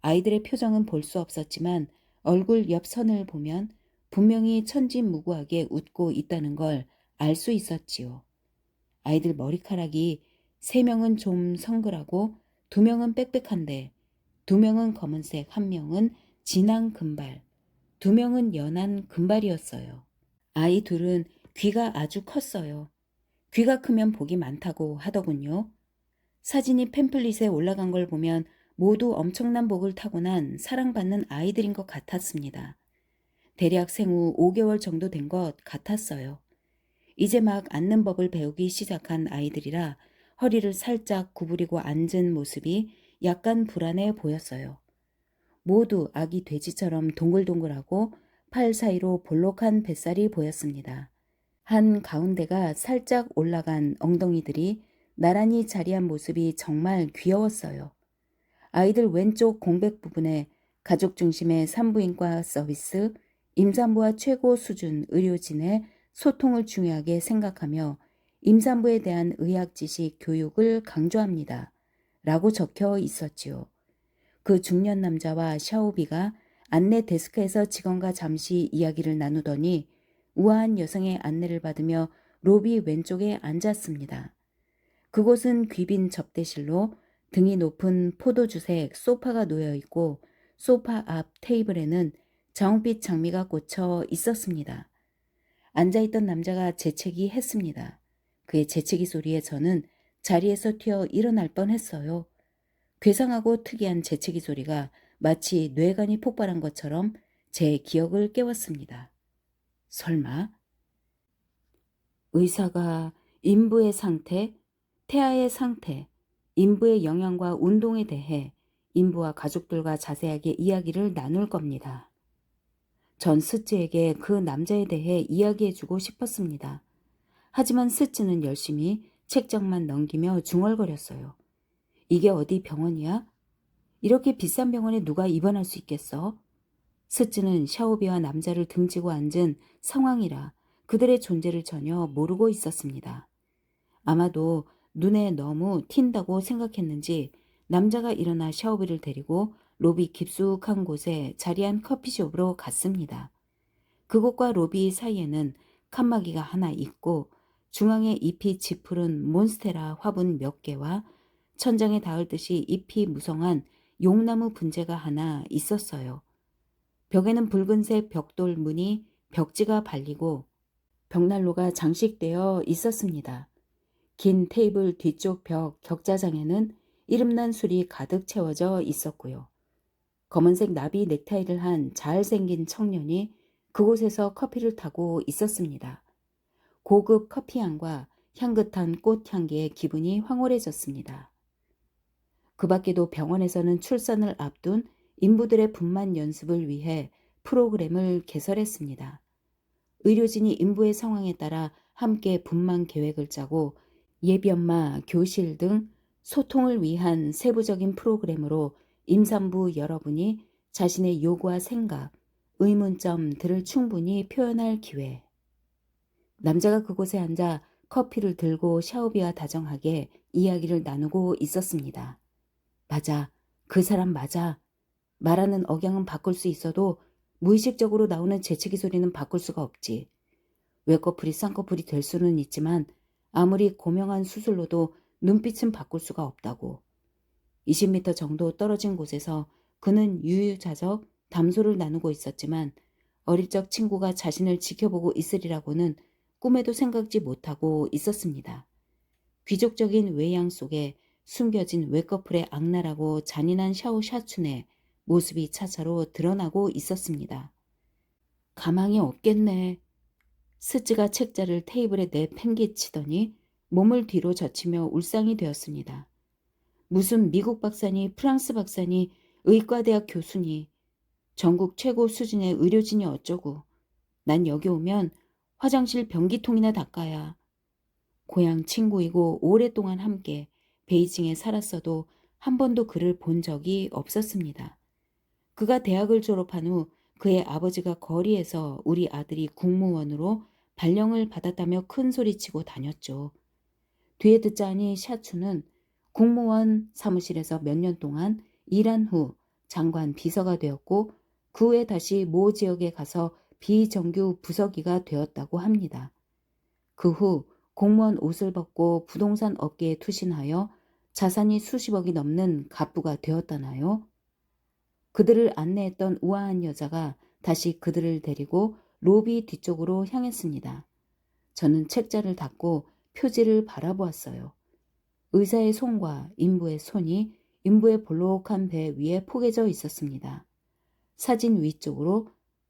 아이들의 표정은 볼 수 없었지만 얼굴 옆 선을 보면 분명히 천진무구하게 웃고 있다는 걸 알 수 있었지요. 아이들 머리카락이 3명은 좀 성글하고 2명은 빽빽한데 2명은 검은색, 1명은 진한 금발, 2명은 연한 금발이었어요. 아이 둘은 귀가 아주 컸어요. 귀가 크면 복이 많다고 하더군요. 사진이 팸플릿에 올라간 걸 보면 모두 엄청난 복을 타고난 사랑받는 아이들인 것 같았습니다. 대략 생후 5개월 정도 된 것 같았어요. 이제 막 앉는 법을 배우기 시작한 아이들이라 허리를 살짝 구부리고 앉은 모습이 약간 불안해 보였어요. 모두 아기 돼지처럼 동글동글하고 팔 사이로 볼록한 뱃살이 보였습니다. 한 가운데가 살짝 올라간 엉덩이들이 나란히 자리한 모습이 정말 귀여웠어요. 아이들 왼쪽 공백 부분에 가족 중심의 산부인과 서비스, 임산부와 최고 수준 의료진의 소통을 중요하게 생각하며 임산부에 대한 의학 지식 교육을 강조합니다. 라고 적혀 있었지요. 그 중년 남자와 샤오비가 안내 데스크에서 직원과 잠시 이야기를 나누더니 우아한 여성의 안내를 받으며 로비 왼쪽에 앉았습니다. 그곳은 귀빈 접대실로 등이 높은 포도주색 소파가 놓여 있고 소파 앞 테이블에는 자홍빛 장미가 꽂혀 있었습니다. 앉아있던 남자가 재채기 했습니다. 그의 재채기 소리에 저는 자리에서 튀어 일어날 뻔했어요. 괴상하고 특이한 재채기 소리가 마치 뇌관이 폭발한 것처럼 제 기억을 깨웠습니다. 설마? 의사가 인부의 상태, 태아의 상태, 인부의 영양과 운동에 대해 인부와 가족들과 자세하게 이야기를 나눌 겁니다. 전 스츠에게 그 남자에 대해 이야기해주고 싶었습니다. 하지만 스츠는 열심히 책장만 넘기며 중얼거렸어요. 이게 어디 병원이야? 이렇게 비싼 병원에 누가 입원할 수 있겠어? 스츠는 샤오비와 남자를 등지고 앉은 상황이라 그들의 존재를 전혀 모르고 있었습니다. 아마도 눈에 너무 튄다고 생각했는지 남자가 일어나 샤오비를 데리고 로비 깊숙한 곳에 자리한 커피숍으로 갔습니다. 그곳과 로비 사이에는 칸막이가 하나 있고 중앙에 잎이 짙푸른 몬스테라 화분 몇 개와 천장에 닿을 듯이 잎이 무성한 용나무 분재가 하나 있었어요. 벽에는 붉은색 벽돌 문이 벽지가 발리고 벽난로가 장식되어 있었습니다. 긴 테이블 뒤쪽 벽 격자장에는 이름난 술이 가득 채워져 있었고요. 검은색 나비 넥타이를 한 잘생긴 청년이 그곳에서 커피를 타고 있었습니다. 고급 커피향과 향긋한 꽃향기에 기분이 황홀해졌습니다. 그 밖에도 병원에서는 출산을 앞둔 인부들의 분만 연습을 위해 프로그램을 개설했습니다. 의료진이 인부의 상황에 따라 함께 분만 계획을 짜고 예비엄마, 교실 등 소통을 위한 세부적인 프로그램으로 임산부 여러분이 자신의 요구와 생각, 의문점들을 충분히 표현할 기회. 남자가 그곳에 앉아 커피를 들고 샤오비와 다정하게 이야기를 나누고 있었습니다. 맞아. 그 사람 맞아. 말하는 억양은 바꿀 수 있어도 무의식적으로 나오는 재채기 소리는 바꿀 수가 없지. 외꺼풀이 쌍꺼풀이 될 수는 있지만 아무리 고명한 수술로도 눈빛은 바꿀 수가 없다고. 20m 정도 떨어진 곳에서 그는 유유자적 담소를 나누고 있었지만 어릴 적 친구가 자신을 지켜보고 있으리라고는 꿈에도 생각지 못하고 있었습니다. 귀족적인 외양 속에 숨겨진 외꺼풀의 악랄하고 잔인한 샤오 샤춘의 모습이 차차로 드러나고 있었습니다. 가망이 없겠네. 스즈가 책자를 테이블에 내팽개치더니 몸을 뒤로 젖히며 울상이 되었습니다. 무슨 미국 박사니 프랑스 박사니 의과대학 교수니 전국 최고 수준의 의료진이 어쩌고. 난 여기 오면 화장실 변기통이나 닦아야. 고향 친구이고 오랫동안 함께 베이징에 살았어도 한 번도 그를 본 적이 없었습니다. 그가 대학을 졸업한 후 그의 아버지가 거리에서 우리 아들이 국무원으로 발령을 받았다며 큰 소리치고 다녔죠. 뒤에 듣자니 샤추는 국무원 사무실에서 몇 년 동안 일한 후 장관 비서가 되었고 그 후에 다시 모 지역에 가서 비정규 부서기가 되었다고 합니다. 그 후 공무원 옷을 벗고 부동산 업계에 투신하여 자산이 수십억이 넘는 갑부가 되었다나요? 그들을 안내했던 우아한 여자가 다시 그들을 데리고 로비 뒤쪽으로 향했습니다. 저는 책자를 닫고 표지를 바라보았어요. 의사의 손과 인부의 손이 인부의 볼록한 배 위에 포개져 있었습니다. 사진 위쪽으로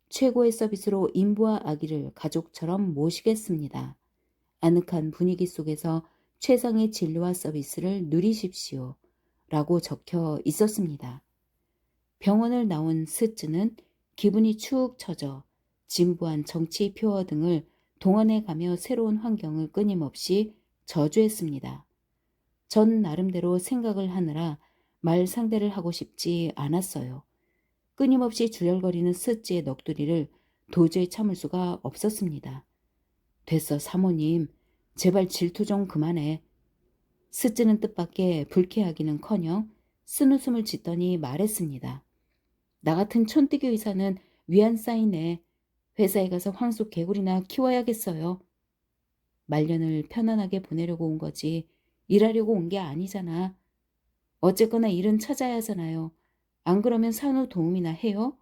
최고의 서비스로 인부와 아기를 가족처럼 모시겠습니다. 아늑한 분위기 속에서 최상의 진료와 서비스를 누리십시오. 라고 적혀 있었습니다. 병원을 나온 스즈는 기분이 축 처져 진부한 정치 표어 등을 동원해 가며 새로운 환경을 끊임없이 저주했습니다. 전 나름대로 생각을 하느라 말 상대를 하고 싶지 않았어요. 끊임없이 주절거리는 스즈의 넋두리를 도저히 참을 수가 없었습니다. 됐어, 사모님. 제발 질투 좀 그만해. 스즈는 뜻밖의 불쾌하기는커녕 쓴웃음을 짓더니 말했습니다. 나 같은 촌뜨기 의사는 위안 쌓이네. 회사에 가서 황소 개구리나 키워야겠어요. 말년을 편안하게 보내려고 온 거지 일하려고 온 게 아니잖아. 어쨌거나 일은 찾아야 하잖아요. 안 그러면 산후 도움이나 해요?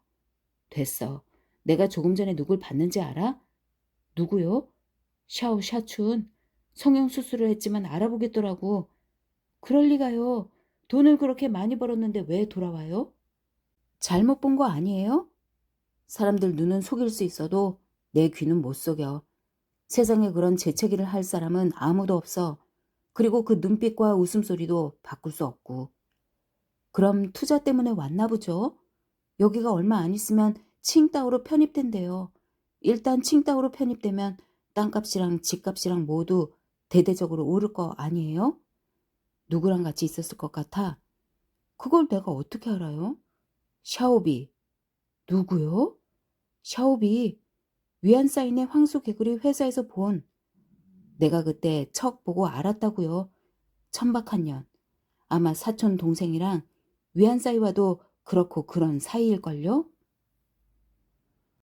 됐어. 내가 조금 전에 누굴 봤는지 알아? 누구요? 샤오 샤춘. 성형수술을 했지만 알아보겠더라고. 그럴 리가요. 돈을 그렇게 많이 벌었는데 왜 돌아와요? 잘못 본 거 아니에요? 사람들 눈은 속일 수 있어도 내 귀는 못 속여. 세상에 그런 재채기를 할 사람은 아무도 없어. 그리고 그 눈빛과 웃음소리도 바꿀 수 없고. 그럼 투자 때문에 왔나 보죠? 여기가 얼마 안 있으면 칭따오로 편입된대요. 일단 칭따오로 편입되면 땅값이랑 집값이랑 모두 대대적으로 오를 거 아니에요? 누구랑 같이 있었을 것 같아? 그걸 내가 어떻게 알아요? 샤오비. 누구요? 샤오비. 위안사인의 황소개구리 회사에서 본. 내가 그때 척 보고 알았다고요. 천박한 년. 아마 사촌 동생이랑 위안사이와도 그렇고 그런 사이일걸요?